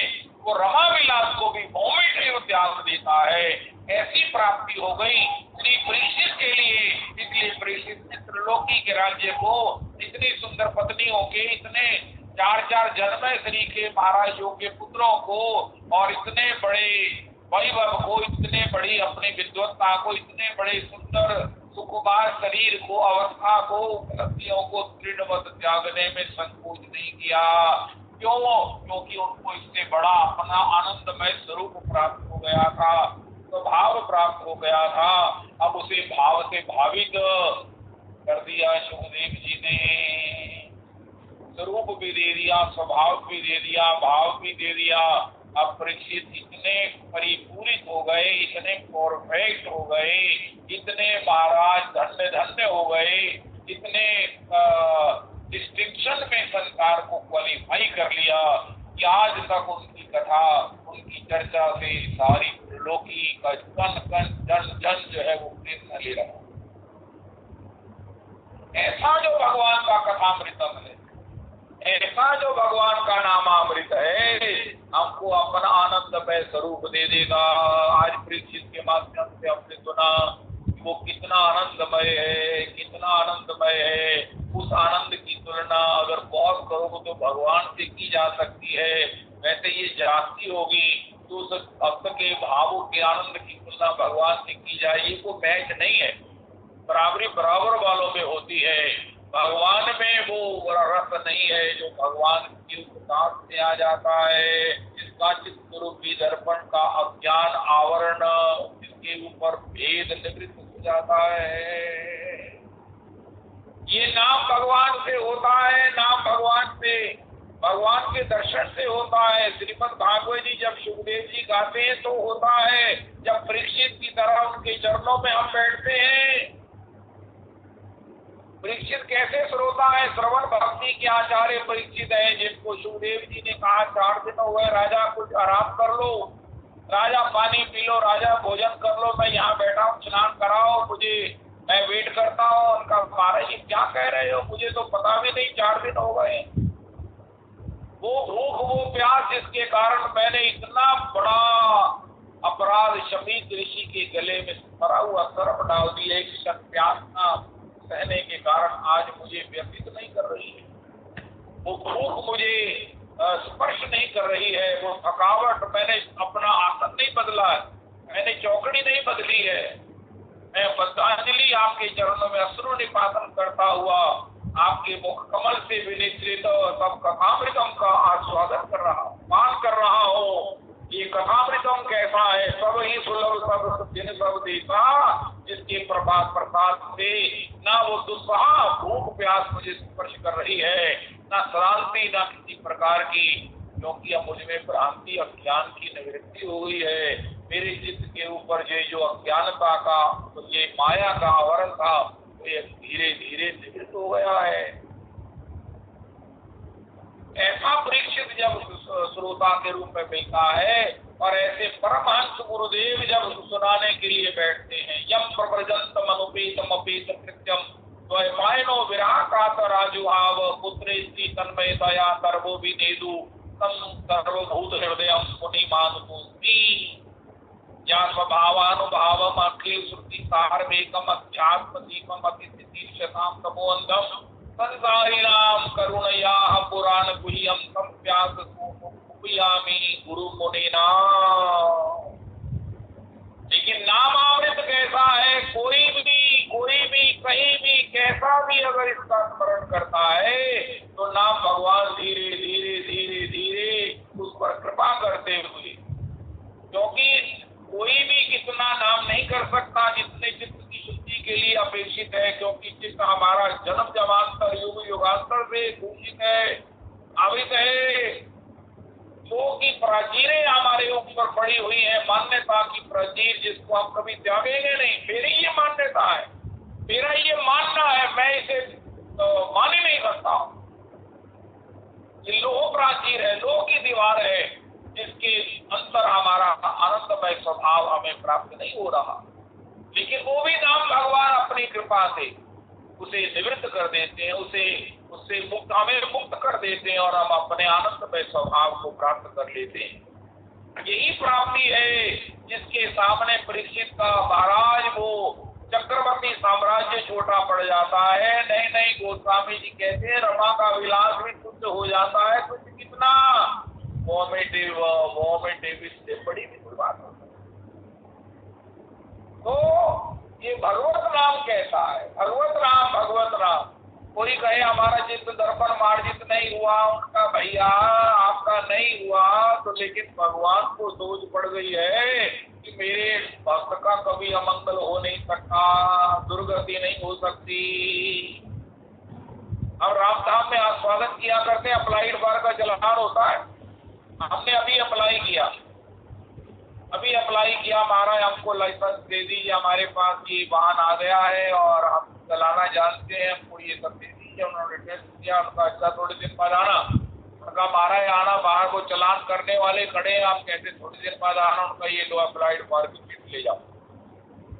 वो रमा विलास को भी वोमिट त्याग देता है। ऐसी प्राप्ति हो गई श्री परीक्षित के लिए। इसलिए परीक्षित ने त्रिलोकी के राज्य को, इतनी सुंदर पत्नियों के, इतने 4 जन्म श्री के महाराजों के पुत्रों को, और इतने बड़े वैभव को, इतने बड़ी अपनी विद्वत्ता को, इतने बड़े सुंदर सुकुमार शरीर को, अवस्था को, उपलब्धियों को तृणवत त्यागने में संकोच नहीं किया। क्यों? क्योंकि उनको इससे बड़ा अपना आनंदमय स्वरूप प्राप्त हो गया था, स्वभाव प्राप्त हो गया था। अब उसे भाव से भावित कर दिया सुखदेव जी ने, स्वरूप भी दे दिया, स्वभाव भी दे दिया, भाव भी दे दिया। अब परीक्षित इतने परिपूरित हो गए, इतने परफेक्ट हो गए, इतने महाराज धन्य धन्य हो गए, इतने डिस्टिंक्शन में संसार को क्वालिफाई कर लिया कि आज तक उनकी कथा, उनकी चर्चा से सारी त्रिलोकी का कण कण जन जन जो है वो प्रेरणा ले रहा। ऐसा जो भगवान का कथामृतम है, ऐसा जो भगवान का नामामृत है, हमको अपना आनंदमय स्वरूप दे देगा। आज परीक्षित के माध्यम से हमने सुना वो कितना आनंदमय है, कितना आनंदमय है। उस आनंद की तुलना अगर बहुत करो तो भगवान से की जा सकती है। वैसे ये जाती होगी तो उस भक्त के भावों के आनंद की तुलना भगवान से की जाए, ये कोई मैच नहीं है। बराबरी बराबर वालों में होती है। भगवान में वो रस नहीं है जो भगवान के उपकार से आ जाता है, जिसका चित्त रूपी दर्पण का अज्ञान आवरण, जिसके ऊपर भेद निवृत्त हो जाता है। ये नाम भगवान से होता है, नाम भगवान के दर्शन से होता है। श्रीमद् भागवत जी जब सुखदेव जी गाते हैं तो होता है, जब परीक्षित की तरह उनके चरणों में हम बैठते हैं। परीक्षित कैसे श्रोता है? श्रवण भक्ति के आचार्य परीक्षित है, जिनको सुखदेव जी ने कहा 4 दिन हुए राजा कुछ आराम कर लो, राजा पानी पी लो, राजा भोजन कर लो, मैं यहाँ बैठा हूँ, स्नान कराओ मुझे, मैं वेट करता हूँ। उनका महाराज जी क्या कह रहे हो, मुझे तो पता भी नहीं 4 दिन हो गए। वो भूख वो प्यास जिसके कारण मैंने इतना बड़ा अपराध शमीत ऋषि के गले में भरा हुआ सर्प डाल दिया, एक क्षण प्यास ना सहने के कारण आज मुझे व्यतीत नहीं कर रही है। वो भूख मुझे स्पर्श नहीं कर रही है, वो थकावट, मैंने अपना आसन नहीं बदला है, मैंने चौकड़ी नहीं बदली है। मैं पतंजलि आपके चरणों में अश्रु निपातन करता हुआ आपके मुख कमल से विनिश्रित सब कथामृतम का आस्वादन कर रहा हूँ, मान कर रहा हूँ। ये कथामृतम कैसा है? सब ही सुलभ सब जिन सब देता, जिसके प्रभात प्रसाद से ना वो दुस्सह भूख प्यास मुझे स्पर्श कर रही है, ना श्रांति, ना किसी प्रकार की, क्योंकि अब मुझमें भ्रांति अज्ञान की निवृत्ति हो गई है। मेरे चित्त के ऊपर ये जो अज्ञानता का, तो ये माया का आवरण था, ये धीरे धीरे निवृत्त हो गया है। ऐसा परीक्षित जब श्रोता के रूप में मिलता है, और ऐसे परमहंस गुरुदेव जब सुनाने के लिए बैठते हैं, यम प्रव्रजंतम अनुपेतम अपेत कृत्यम द्वैपायनो विराकात राजुहाव पुत्रे स्त्री तन्मय दया सर्वो विनेदु तम सर्वभूत हृदयम मुनिमानुस्ति या स्वभावानुभावम अखिल श्रुति सारमेकम अध्यात्म दीपम अतिथितीर्षताम तमोअंधम संसारिणाम करुणया पुराण गुह्यम संप्यास सुयामी गुरु मुनिना। लेकिन नामामृत कैसा है? कोई भी कहीं भी कैसा भी अगर इसका स्मरण करता है तो नाम भगवान धीरे धीरे धीरे धीरे उस पर कृपा करते हुए, क्योंकि कोई भी इतना नाम नहीं कर सकता जितने चित्त की शुद्धि के लिए अपेक्षित है, क्योंकि चित्त हमारा जन्म जन्मांतर युग युगांतर से दूषित है, आवृत है। लोगों की प्राचीरें हमारे ऊपर पड़ी हुई है, मान्यता की प्राचीर जिसको हम कभी त्यागेंगे नहीं। मेरी ये मान्यता है, मेरा ये मानना है, मैं इसे मान ही नहीं सकता। ये लोह प्राचीर है, लोह की दीवार है, जिसके अंतर हमारा आनंदमय स्वभाव हमें प्राप्त नहीं हो रहा। लेकिन वो भी नाम भगवान अपनी कृपा से उसे निवृत्त कर देते हैं, उससे मुक्त, हमें मुक्त कर देते हैं, और हम अपने आनंदमय स्वभाव को प्राप्त कर लेते हैं। यही प्राप्ति है जिसके सामने परीक्षित का महाराज वो चक्रवर्ती साम्राज्य छोटा पड़ जाता है। नहीं गोस्वामी जी कहते हैं रमा का विलास भी शुद्ध हो जाता है, कुछ कितना वॉमेटिव इससे बड़ी भी बात होती है। तो ये भगवत नाम कैसा है? भगवत नाम। कोई कहे हमारा चित्त दर्पण मार्जित नहीं हुआ, उनका भैया आपका नहीं हुआ, तो लेकिन भगवान को सोच पड़ गई है कि मेरे भक्त का कभी अमंगल हो नहीं सकता, दुर्गति नहीं हो सकती। अब रामधाम में आस्वादन किया करते, अप्लाइड बार का चलान होता है। हमने अभी अप्लाई किया, महाराज हमको लाइसेंस दे दीजिए, हमारे पास ये वाहन आ गया है और हम चलाना जानते हैं, हमको ये सब दे दीजिए। उन्होंने टेस्ट किया, उनका अच्छा थोड़े दिन बाद आना, उनका महाराज आना, बाहर को चलान करने वाले खड़े हैं, आप कहते थोड़ी देर बाद आना, उनका ये लो अप्लाइड बार की चिट ले जाओ,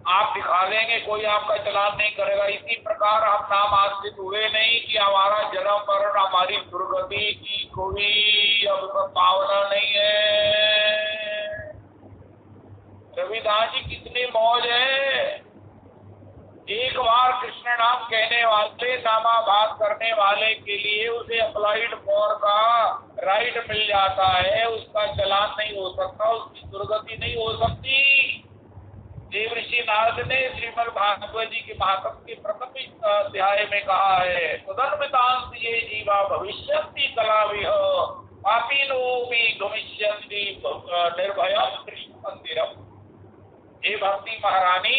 आप दिखा देंगे, कोई आपका चलान नहीं करेगा। इसी प्रकार हम नाम आश्रित हुए नहीं कि हमारा जन्म मरण, हमारी दुर्गति की कोई अब संभावना नहीं है। रविदास जी कितनी मौज है, एक बार कृष्ण नाम कहने वाले, नामाभास करने वाले के लिए उसे अप्लाइड फॉर का राइट मिल जाता है, उसका चलान नहीं हो सकता, उसकी दुर्गति नहीं हो सकती। देवर्षि नारद ने श्रीमद् भागवत जी के महात्म के प्रथम अध्याय में कहा है, तदन्वितांस ये जीवा भविष्यन्ति कलाविह पापिनो भी गमिष्यन्ति निर्भयं कृष्ण मंदिरम। हे भक्ति महारानी,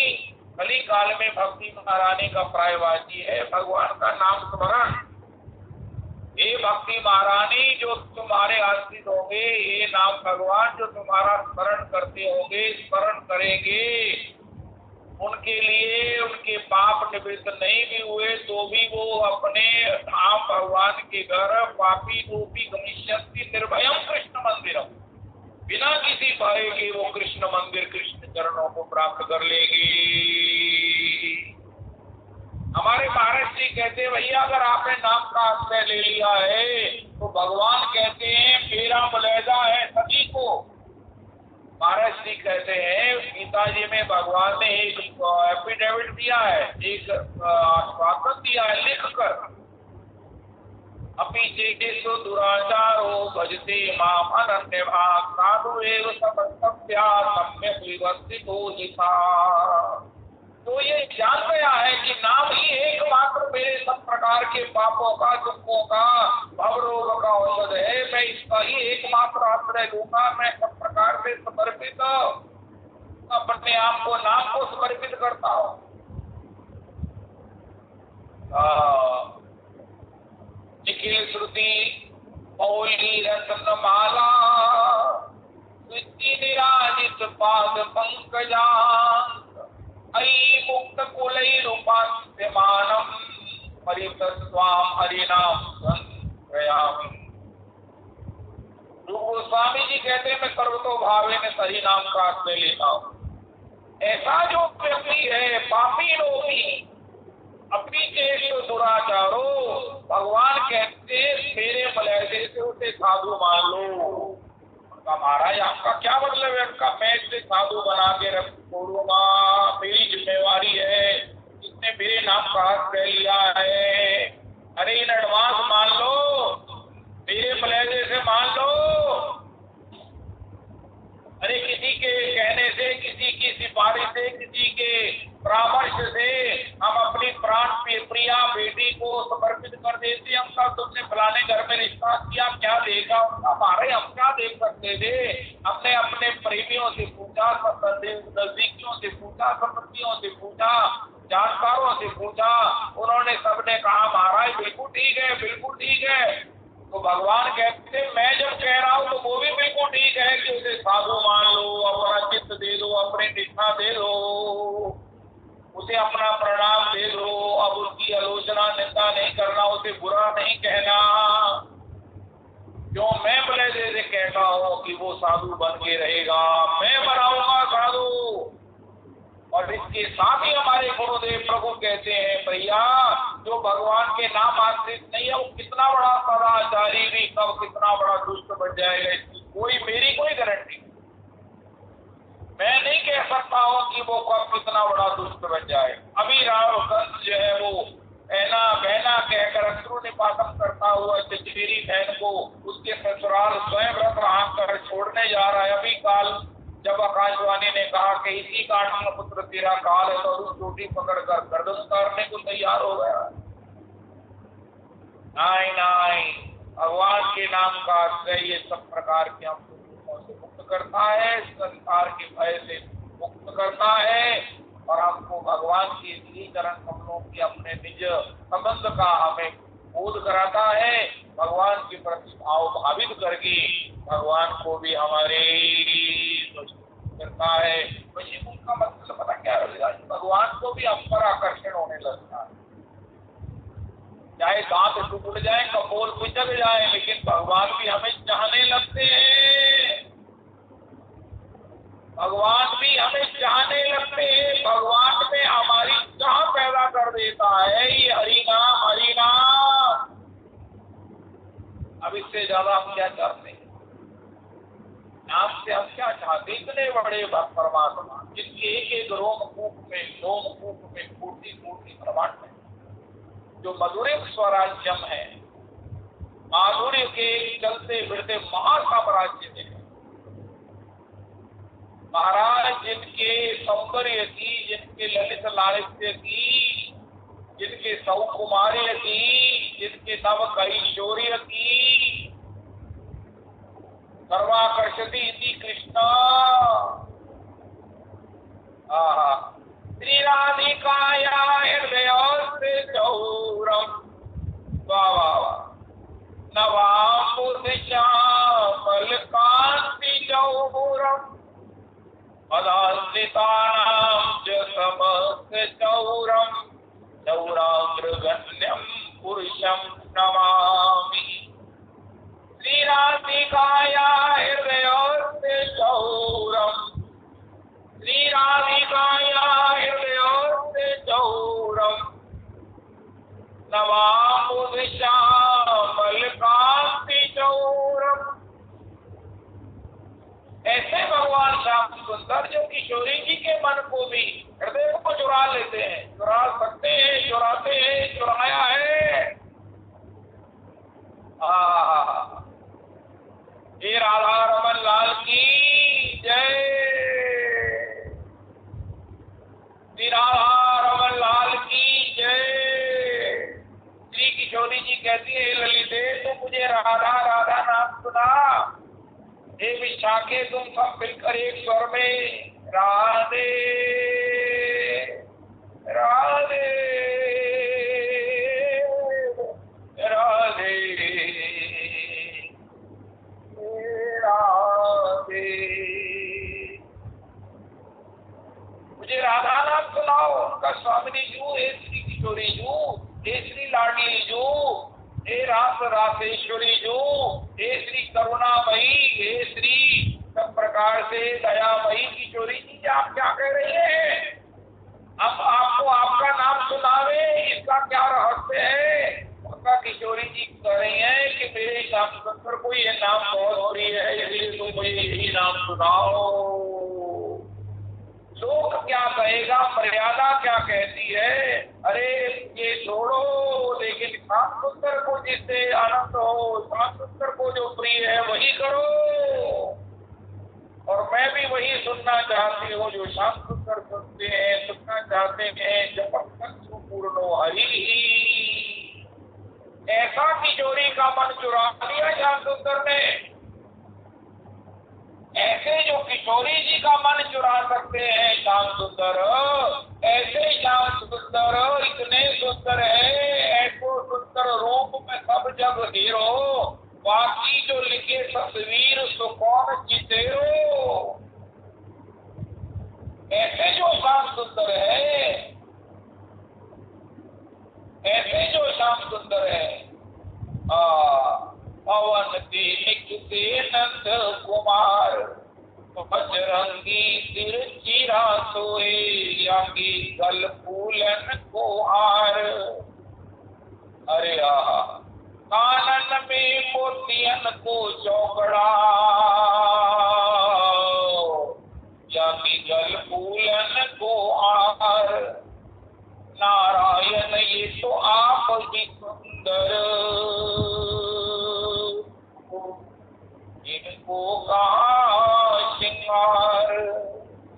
कली काल में भक्ति महारानी का प्रायवाची है भगवान का नाम स्मरण। हे भक्ति महारानी, जो तुम्हारे आश्रित होंगे, ये नाम भगवान जो तुम्हारा स्मरण करते होंगे, स्मरण करेंगे, उनके लिए उनके पाप निवृत्त नहीं भी हुए तो भी वो अपने धाम भगवान के घर पापी रूपी गमिष्यन्ति निर्भयं कृष्ण मंदिरम, बिना किसी भय के वो कृष्ण मंदिर, कृष्ण चरणों को प्राप्त कर लेगी। हमारे महाराज जी कहते भैया, अगर आपने नाम का आश्रय ले लिया है तो भगवान कहते हैं मेरा मुलैदा है सभी को। महाराज जी कहते हैं गीता जी में भगवान ने एक एफिडेविट दिया है, एक आश्वासन दिया है लिख कर, अपि चेतेषु दुराचारो भजते माम अनन्यभाक् साधु एव तपस्या सम्यक् विवर्तितो यथा। तो ये जान गया है कि नाम ही एकमात्र मेरे सब प्रकार के पापों का, दुखों का, भवरोग का औषध है, मैं इसका ही एकमात्र आश्रय लूंगा। मैं सब प्रकार से समर्पित अपने आप को, नाम को समर्पित करता हूँ। निखिल श्रुति मौली रत्न माला निराजित पाद पंकजान अयि मुक्त कुलैरुपास्यमानम् परितस्वाम हरिनाम संप्रयामि। रूप गोस्वामी जी कहते हैं मैं सर्वतो भावे में सही नाम का आश्रय लेता हूँ। ऐसा जो व्यक्ति है पापी लोभी अपनी के दुराचारो, भगवान कहते मेरे मलैदे से उसे साधु मान लो। उनका महाराज आपका क्या मतलब है? उनका मैं इसे साधु बना के रख छोड़ूंगा, मेरी जिम्मेवारी है, इसने मेरे नाम का आश्रय लिया है। अरे इन एडवांस मान लो, मेरे मलैदे से मान लो। अरे किसी के कहने से, किसी की सिफारिश से, किसी के परामर्श से हम अपनी प्राण प्रिया बेटी को समर्पित कर देते। हम कल तुमने फलाने घर में रिश्ता किया, क्या देगा उनका? मारे हम क्या देख सकते थे? हमने अपने प्रेमियों से पूछा, नजदीकियों से पूछा, संबंधियों से पूछा, जानकारों से पूछा, उन्होंने सबने कहा महाराज बिल्कुल ठीक है, बिल्कुल ठीक है। तो भगवान कहते मैं जब कह रहा हूँ तो वो भी बिल्कुल ठीक है कि उसे साधु मान लो, अपना चित्त दे दो, अपनी निष्ठा दे दो, उसे अपना प्रणाम दे दो। अब उसकी आलोचना निंदा नहीं करना, उसे बुरा नहीं कहना। क्यों? मैं मलैदे से कहता हूँ कि वो साधु बन के रहेगा, मैं बनाऊंगा साधु। और इसके साथ ही हमारे गुरुदेव प्रभु कहते हैं भैया जो भगवान के नाम आश्रित नहीं है वो कितना बड़ा सदाचारी भी कब कितना बड़ा दुष्ट बन जाएगा, इसकी मेरी कोई गारंटी। मैं नहीं कह सकता हूँ कि वो कब कितना बड़ा दुष्ट बन जाए। अभी रावगंज जो है वो बहना बहना कहकर अश्रु निपातन करता हुआ चचेरी बहन को उसके ससुराल स्वयं व्रत रहा कर छोड़ने जा रहा है। अभी काल जब आकाशवाणी ने कहा कि इसी कारण पुत्र तेरा काल है तो उस चोटी पकड़कर गर्दन उतारने को तैयार हो गया। नहीं, भगवान के नाम का आश्रय ये सब प्रकार के हम दुखों से मुक्त करता है, संसार के भय से मुक्त करता है और हमको भगवान के श्री चरण कमलों की अपने निज संबंध का हमें बोध कराता है। भगवान के प्रति भाव भावित करके भगवान को भी हमारे करता है। तो ये उनका मतलब पता क्या रहेगा, भगवान को भी हम पर आकर्षण होने लगता है। चाहे दांत टूट जाए, कपोल पिचक जाए, लेकिन भगवान भी हमें चाहने लगते हैं। भगवान भी हमें चाहने लगते हैं। भगवान में हमारी चाह पैदा कर देता है ये हरि नाम, हरि नाम। अब इससे ज्यादा हम क्या चाहते हैं? नाम से हम क्या चाहते? इतने बड़े परमात्मा जिनके एक एक रोमकूप में, लोमकूप में कोटि कोटि ब्रह्मांड है, जो मधुरिम स्वराज्यम है, माधुर्य के चलते फिरते महासाम्राज्य में है। महाराज जिनके सौंदर्य की, जिनके ललित लालित्य की, जिनके सौकुमार्य की, जिनके नव कैशोर्य की, सर्वाकर्षति इति कृष्ण। श्री राधिकाया हृदय चौरम नवाम्बुधिश्यामल कांति चौरम पदान्वितानां च समस्त चौरम चौराग्रगण्यं पुरुषं नमामि। श्री राधिकाया हृदय चौरम, श्री राधिकाया हृदय चौरम नवाम्बुधिश्यामल कांति चौरम। ऐसे भगवान श्याम सुंदर जो किशोरी जी के मन को भी, हृदय को चुरा लेते हैं, चुरा सकते हैं, चुराते हैं, चुराया है। हे राधा रमन लाल की जय, श्री राधा रमन लाल की जय। श्री किशोरी जी कहती है, ललिते तुम मुझे राधा राधा नाम सुना। हे विशाखे तुम सब मिलकर एक स्वर में राधे राधे राधे राधे, मुझे राधा नाम सुनाओ। उनका स्वामिनी जू, हे श्री किशोरी जू, हे श्री लाडली जू, हे रास रासेश्वरी जू, हे श्री करुणामयी, हे श्री सब प्रकार से दयामयी किशोरी जी, आप क्या कह रही हैं? अब आपको आपका नाम सुनावे, इसका क्या रहस्य है? उनका किशोरी जी कह रही हैं कि मेरे श्याम सुंदर को ये नाम बहुत प्रिय है, इसलिए तुम मुझे यही नाम सुनाओ। लोक क्या कहेगा, मर्यादा क्या कहती है, अरे ये छोड़ो, लेकिन श्याम सुंदर को जिससे आनंद हो, श्याम सुंदर को जो प्रिय है वही करो। और मैं भी वही सुनना चाहती हूँ जो श्याम सुंदर सुनते हैं, सुनना चाहते हैं। जब तक पूर्ण हरि, ऐसा किशोरी का मन चुरा लिया श्याम सुंदर ने। ऐसे जो किशोरी जी का मन चुरा सकते हैं श्याम सुंदर, ऐसे श्याम सुंदर इतने सुंदर है, ऐसो सुंदर रूप में सब जग हीरो, बाकी जो लिखे तस्वीर सो कौन चितेरो। ऐसे जो श्याम सुंदर है, ऐसे जो श्याम सुंदर है, पवन के नंद कुमार, बजरंगी सिर चीरा सोए, यांगी गल फूलन को हार। अरे कानन में मोतियन को चौकड़ा, यांगी गल फूलन को हार। नारायण ये तो आप ही सुंदर, इनको कहा श्रृंगार।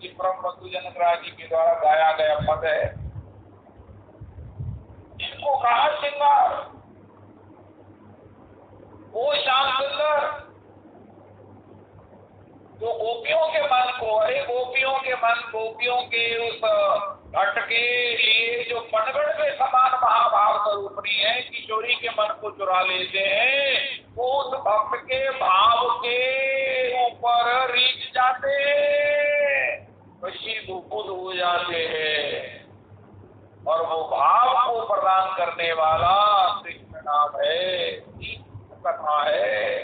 ये ब्रह्म जनकराज जी के द्वारा गाया गया पद है। इनको कहा श्रृंगार, वो श्याम सुंदर जो गोपियों के मन को, अरे गोपियों के मन, गोपियों के उस घट के लिए जो मनगढ़ के समान महाभाव स्वरूपणी है, किशोरी के मन को चुरा लेते हैं, वो उस भक्त के भाव के ऊपर रीझ जाते हैं, वशीभूत हो जाते हैं, और वो भाव को प्रदान करने वाला कृष्ण नाम है, कथा है।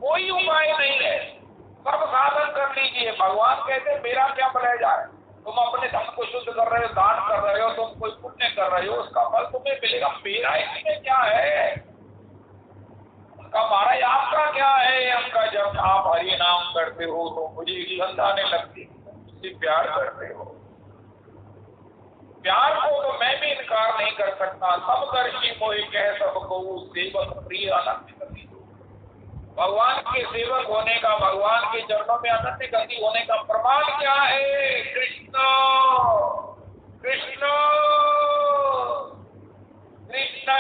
कोई उपाय नहीं है, सब साधन कर लीजिए। भगवान कहते मेरा क्या भला जाए, तुम अपने धन को शुद्ध कर रहे हो, दान कर रहे हो, तुम कोई पुण्य कर रहे हो, उसका फल तुम्हें मिलेगा, मेरा इसमें क्या है, उनका महाराज आपका क्या है। उनका जब आप हरि नाम करते हो तो मुझे गंध आने लगती, मुझसे प्यार करते हो, प्यार को तो मैं भी इनकार नहीं कर सकता। सब दर्शी मोहि कह सब कहूं, सेवक प्रिय अनंत गति। भगवान के सेवक होने का, भगवान के चरणों में अनंत गति होने का प्रमाण क्या है? कृष्ण कृष्ण कृष्ण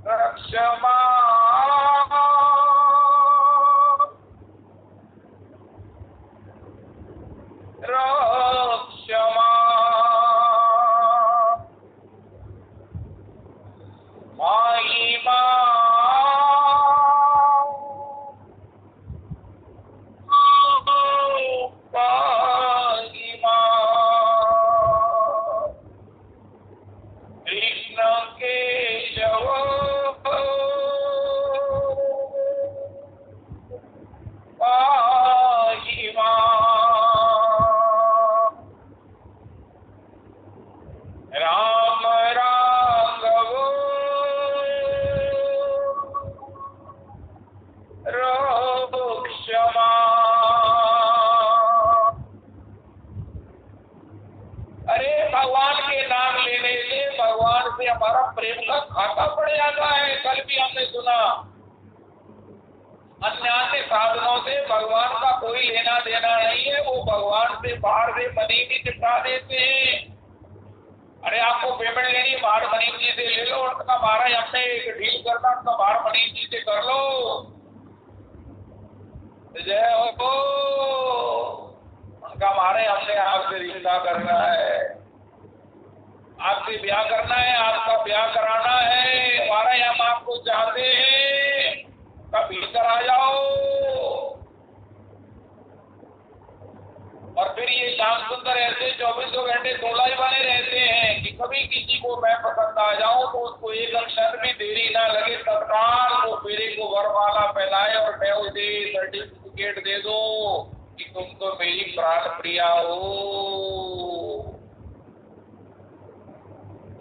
रक्षमा रक्षमा महिमा कृष्ण केशव महिमा राम राघव क्षमा। अरे भगवान के नाम लेने से भगवान से हमारा प्रेम का खाता पड़ जाता है। कल भी हमने सुना, अन्य साधनों से भगवान का कोई लेना देना नहीं है, वो भगवान से बाहर से मनी भी चिपका देते हैं। अरे आपको पेमेंट लेनी, बाहर मनीष जी से ले लो, उनका महाराज हमने एक डील करना, उनका बाहर मनीष जी से कर लो, जय हो, उनका महाराज हमने आपसे रिश्ता करना है, आपसे ब्याह करना है, आपका ब्याह कराना है, महाराज हम आपको चाहते हैं, कब भीतर आ जाओ। और फिर ये श्याम सुंदर ऐसे 24 घंटे तोला ही बने रहते हैं कि कभी किसी को मैं पसंद आ जाऊं तो उसको एक अक्षर भी देरी ना लगे, तत्काल वो मेरे को वरमाला पहनाए और मैं उसे सर्टिफिकेट दे दो कि तुम तो मेरी प्राण प्रिया हो।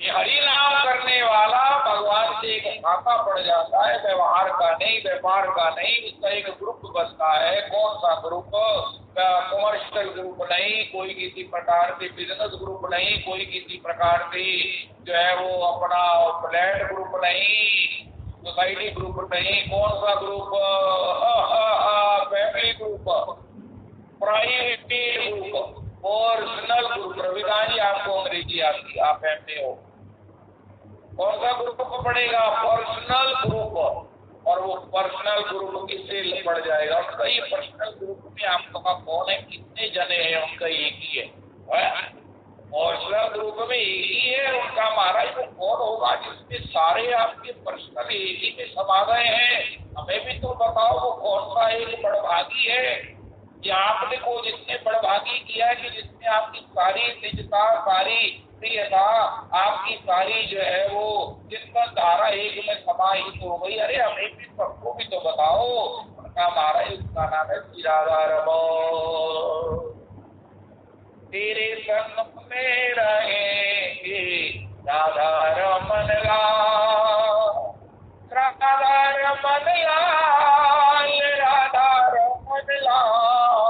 ये हरि नाम करने वाला भगवान से एक खाता पड़ जाता है, व्यवहार का नहीं, व्यापार का नहीं, उसका एक ग्रुप बनता है। कौन सा ग्रुप? कमर्शियल ग्रुप नहीं, कोई किसी प्रकार से बिजनेस ग्रुप नहीं, कोई किसी प्रकार से जो है वो अपना फ्लैट ग्रुप नहीं, सोसाइटी ग्रुप नहीं। कौन सा group? Family group, private group, personal group. Ravikant ji आपको अंग्रेजी आती, आप फैमिली हो, कौन सा ग्रुप पड़ेगा? Personal group. और वो पर्सनल ग्रुप किससे पड़ जाएगा? उनका ये पर्सनल ग्रुप में आपका कौन है, कितने जने हैं? उनका एक ही है। पर्सनल ग्रुप में एक ही है उनका महाराज। वो कौन होगा जिसमें सारे आपके पर्सनल एक ही में समा गए हैं? हमें भी तो बताओ वो कौन सा एक बड़भागी है कि आपने को जिसने बड़भागी किया है कि जिसने आपकी सारी निजता, सारी प्रियता, आपकी सारी जो है वो जिसका धारा एक में समाहित हो गई। अरे हमें भी सबको भी तो बताओ। उनका महाराज उसका नाम है श्री राधा रमन। तेरे संग में रहेंगे राधा रमन लाल, राधा रमन लाल, राधा रमन लाल,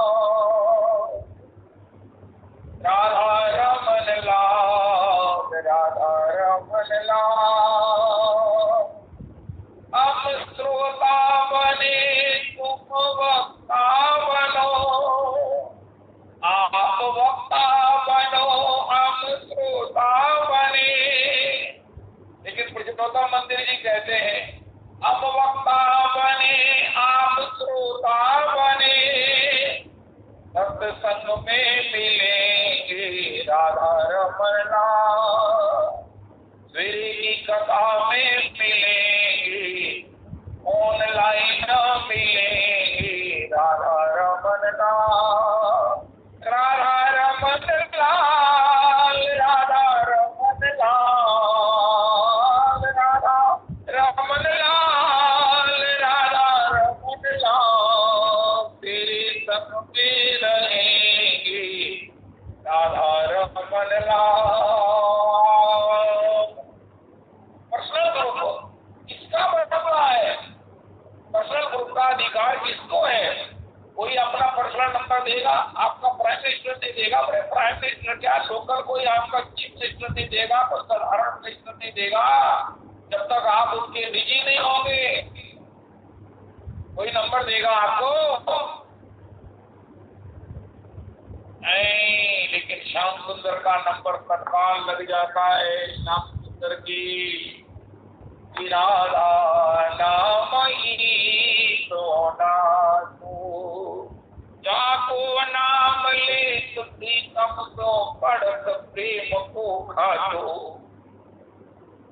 राधा रमन लाल, राधा रमन लाल। हम श्रोता बने तुम वक्ता बनो, आप वक्ता बनो हम श्रोता बने। लेकिन पुरुषोत्तम मंदिर जी कहते हैं हम वक्ता बने आप श्रोता रमन लाल। श्री की कथा में मिलेंगे, ऑनलाइन मिलेंगे राधा रमन लाल, राधा रमन लाल, राधा रमन लाल, राधा रमन लाल, राधा रमन लाल। तेरे संग में रहेंगे राधा रमन लाल। पर्सनल ग्रुप किसका बदला है? पर्सनल ग्रुप का अधिकार किसको है? कोई अपना पर्सनल नंबर देगा, आपका प्राइम मिनिस्टर नहीं देगा। प्राइम मिनिस्टर क्या, लोकल कोई आपका चीफ मिनिस्टर नहीं देगा, कोई साधारण मिनिस्टर नहीं देगा जब तक आप उनके निजी नहीं होंगे। कोई नंबर देगा आपको नहीं, लेकिन श्याम सुंदर का नंबर तत्काल लग जाता है। श्याम सुंदर की राधा नामई सोना तू, जाको नाम ले सुधी कम तो पढ़त प्रेम को खातो।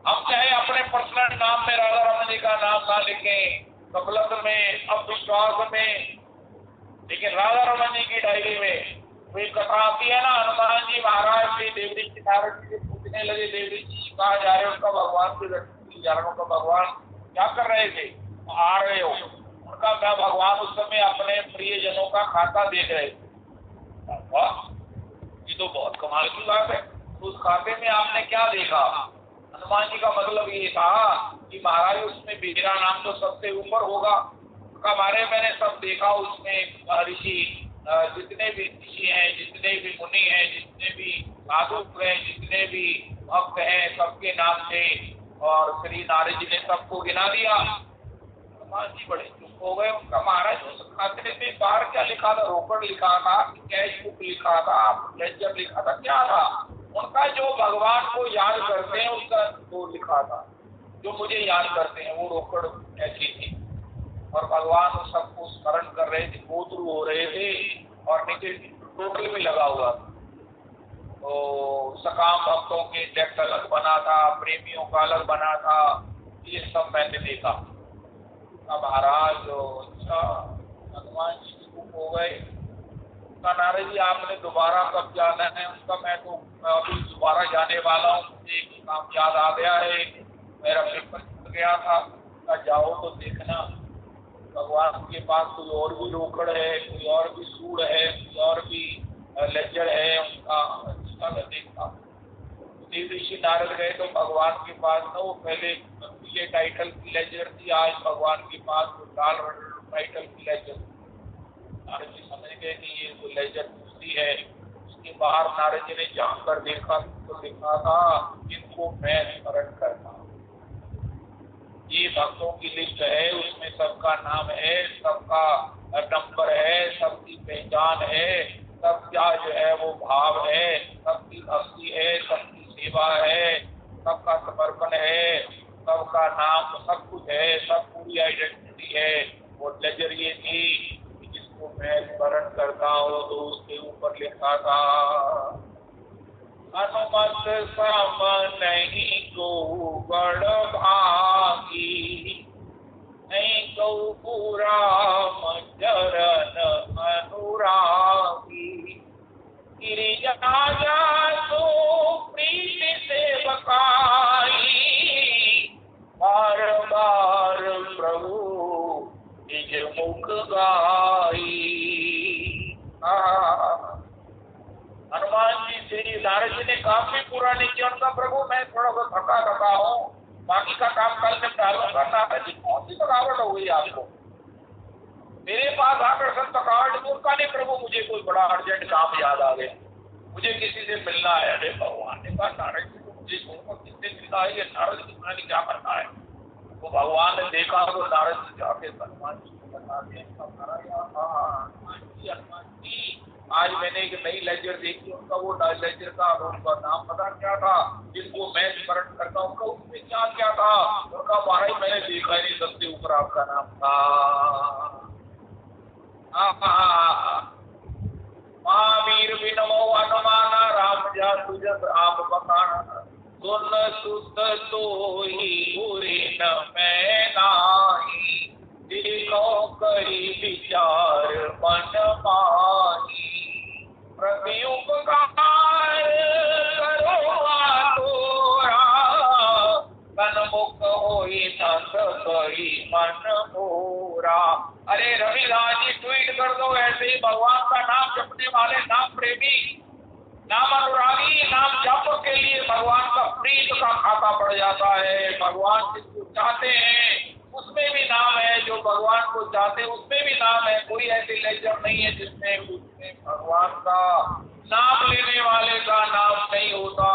हम चाहे अपने पर्सनल नाम में राधा रमन जी का नाम ना लिखें, कबलत में, अविश्वास में, लेकिन राधा रमन जी की डायरी में कोई कथा आती है ना, हनुमान जी महाराज से देवरी जी नारद जी से पूछने लगे, देवरी जी कहा जा रहे हो? उनका भगवान से जा रहा हूँ। का भगवान क्या कर रहे थे? आ रहे हो? उनका मैं भगवान उस समय अपने प्रियजनों का खाता देख रहे थे। ये तो बहुत कमाल की बात है। उस खाते में आपने क्या देखा? हनुमान जी का मतलब ये था कि महाराज उसमें मेरा नाम तो सबसे ऊपर होगा। उसका बारे मैंने सब देखा। उसमें ऋषि, जितने भी ऋषि हैं, जितने भी मुनि हैं, जितने भी साधु हैं, जितने भी भक्त हैं, सबके नाम थे। और श्री नारद जी ने सबको गिना दिया। हनुमान जी बड़े चुप हो गए। उनका महाराज उस खाते में बाहर क्या लिखा था? रोकड़ लिखा था, कैश बुक लिखा था, लेजर लिखा था, क्या था? उनका जो भगवान को याद करते हैं उसका वो लिखा था। जो मुझे याद करते हैं वो रोकड़ ऐसी थी। और भगवान सबको स्मरण कर रहे थे, गोत्रु हो रहे थे और नीचे टोटल में लगा हुआ था। तो सकाम भक्तों के टेक्स्ट अलग बना था, प्रेमियों का अलग बना था। ये सब मैंने देखा। अब महाराज अच्छा हनुमान जी चुप हो गए। नारद जी आपने दोबारा कब जाना है? उनका मैं तो अभी दोबारा जाने वाला हूँ, मुझे एक काम याद आ गया है, मेरा पेपर छूट गया था। जाओ तो देखना भगवान के पास कोई और भी रोकड़ है, कोई और भी सूड है, कोई और भी लेजर है उनका। अच्छा देखा। देव ऋषि नारद गए तो भगवान के पास ना वो पहले पीले टाइटल की लेजर थी, आज भगवान के पास वो लाल टाइटल की लेजर। नारद जी समझ गए कि ये वो लेजर दूसरी है। उसके बाहर नारद जी ने जानकर देखा तो लिखा था, इनको मैं स्मरण करता हूँ। ये भक्तों की लिस्ट है, उसमें सबका नाम है, सबका नंबर है, सबकी पहचान है, सबका जो है वो भाव है, सबकी भक्ति है, सबकी सेवा है, सबका समर्पण है, सबका नाम, सब कुछ है, सब पूरी आइडेंटिटी है। वो लेजर ये थी जिसको मैं स्मरण करता हूँ तो उसके ऊपर लिखा था, हनुमत सम नहीं को बड़ भागी, नहीं को पूरा चरण अनुरागी, गिरिजा तो प्रीत से बकाई, बार बार प्रभु निज मुख गाई। हनुमान जी श्री नारद जी ने काम भी पूरा नहीं किया। उनका प्रभु मैं थोड़ा सा थका हूँ, बाकी का काम कल में डालूंगा। नारद जी कौन सी थकावट हो गई आपको? मेरे पास आकर सब थकावट दूर का नहीं प्रभु, मुझे कोई बड़ा अर्जेंट काम याद आ गया, मुझे किसी से मिलना है। अरे भगवान ने कहा नारद जी को मुझे किससे मिलना है? ये नारद जी को क्या करना है? वो भगवान ने देखा तो नारद जी जाके हनुमान जी को बता दिया, हनुमान जी आज मैंने एक नई लेजर देखी, उनका वो लेजर का उनका नाम पता क्या था जिनको मैं स्मरण करता हूँ? उनका उसमें क्या क्या था? उनका महाराज मैंने देखा ही नहीं, सबसे ऊपर आपका नाम था। महावीर बिनमो अनुमान राम जा तुझ आप बखान सुन सुत सोई बुरे न मैं नाही दिलो करी विचार मन माही प्रति उपकार करो तोरा तन मुख होई न सकई मन मोरा। अरे रविदास जी ट्वीट कर दो, ऐसे ही भगवान का नाम जपने वाले नाम प्रेमी, नाम अनुरागी, नाम जप के लिए भगवान का प्रीत का खाता पड़ जाता है। भगवान जिसको चाहते हैं उसमें भी नाम है, जो भगवान को चाहते हैं उसमें भी नाम है। कोई ऐसी लेजर नहीं है जिसमें उसमें भगवान का नाम लेने वाले का नाम नहीं होता।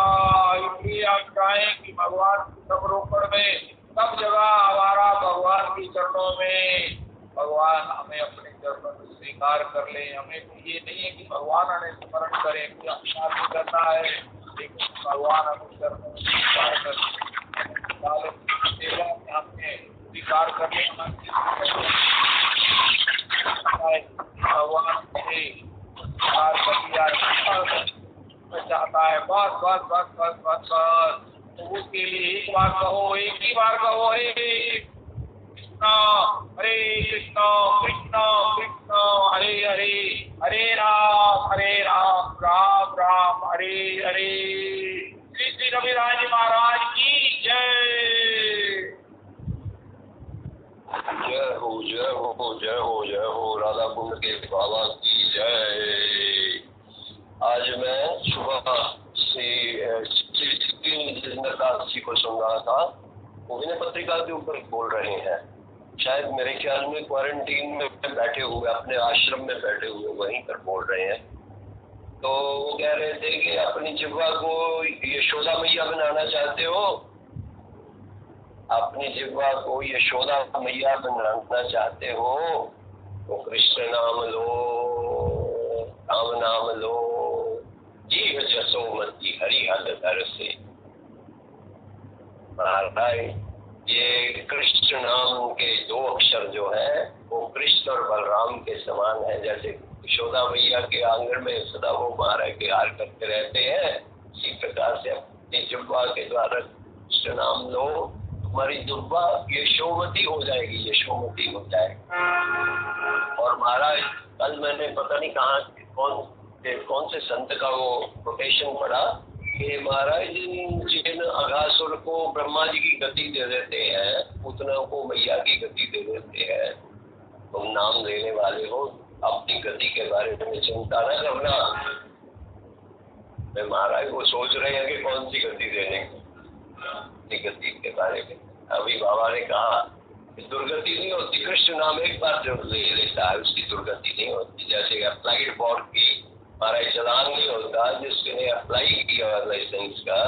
इसलिए आप चाहें कि भगवान की सब रोकड़ में सब जगह हमारा भगवान की चरणों में भगवान हमें अपने चरणों में स्वीकार कर ले। हमें तो ये नहीं है कि भगवान हमें स्मरण करे, कोई अपना भी करना है, लेकिन भगवान हमें चरणों में स्वीकार कर सेवा में हमने स्वीकार कर ले। भगवान से स्वीकार कर लिया चाहता है, बस बस बस बस बस बस। तो उसके लिए एक बार कहो, एक ही बार कहो, हे कृष्ण हरे कृष्ण कृष्ण कृष्ण हरे हरे, हरे राम राम राम हरे हरे। श्री श्री रविदास जी महाराज की जय। जय हो जय हो जय हो जय हो राधा कुंड के बाबा की जय। आज मैं सुबह से जिंदरदास जी को सुन रहा था, वो विनय पत्रिका के ऊपर बोल रहे हैं। शायद मेरे ख्याल में क्वारंटीन में बैठे हुए, अपने आश्रम में बैठे हुए वहीं पर बोल रहे हैं। तो वो कह रहे थे कि अपनी जिह्वा को यशोदा मैया बनाना चाहते हो, अपनी जिह्वा को यशोदा मैया बनाना चाहते हो तो कृष्ण नाम लो, राम नाम लो, जीव जसोमती हरि हल धर से। महाराज ये कृष्ण नाम के दो अक्षर जो है वो कृष्ण और बलराम के समान है। जैसे यशोदा मैया के आंगन में सदा वो महाराज के हार करते रहते हैं, इसी प्रकार से अपनी जिह्वा के द्वारा कृष्ण नाम लो, तुम्हारी जिह्वा यशोमती हो जाएगी, यशोमती हो जाएगी। और महाराज कल मैंने पता नहीं कहाँ कौन से संत का वो कोटेशन पढ़ा कि महाराज जिन अघासुर को ब्रह्मा जी की गति दे देते हैं, पुतनों को मैया की गति दे देते हैं। तुम नाम लेने वाले हो, अपनी गति के बारे में चिंता न करना। मैं महाराज को सोच रहे हैं कि कौन सी गति देने की, गति के बारे में। अभी बाबा ने कहा दुर्गति नहीं होती, कृष्ण नाम एक बार जो ले लेता है उसकी दुर्गति नहीं होती। जैसे अप्लाइड बोर्ड की हमारा चलान नहीं होता, जिसने अप्लाई किया लाइसेंस का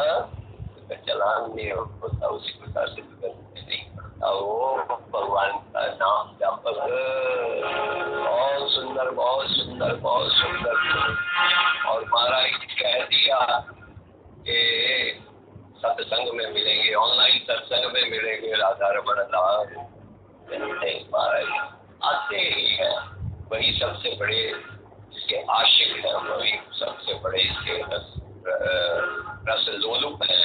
चलान नहीं होता, उसी प्रकार से दुर्गति नहीं करता। वो भगवान का नाम व्यापक, बहुत सुंदर बहुत सुंदर बहुत सुंदर। और महाराज कह दिया कि सत्संग में मिलेंगे, ऑनलाइन सत्संग में मिलेंगे, राधा रमन लाल नहीं, महाराज आते ही है, वही सबसे बड़े इसके आशिक हैं, वही सबसे बड़े इसके रस लोलुप हैं।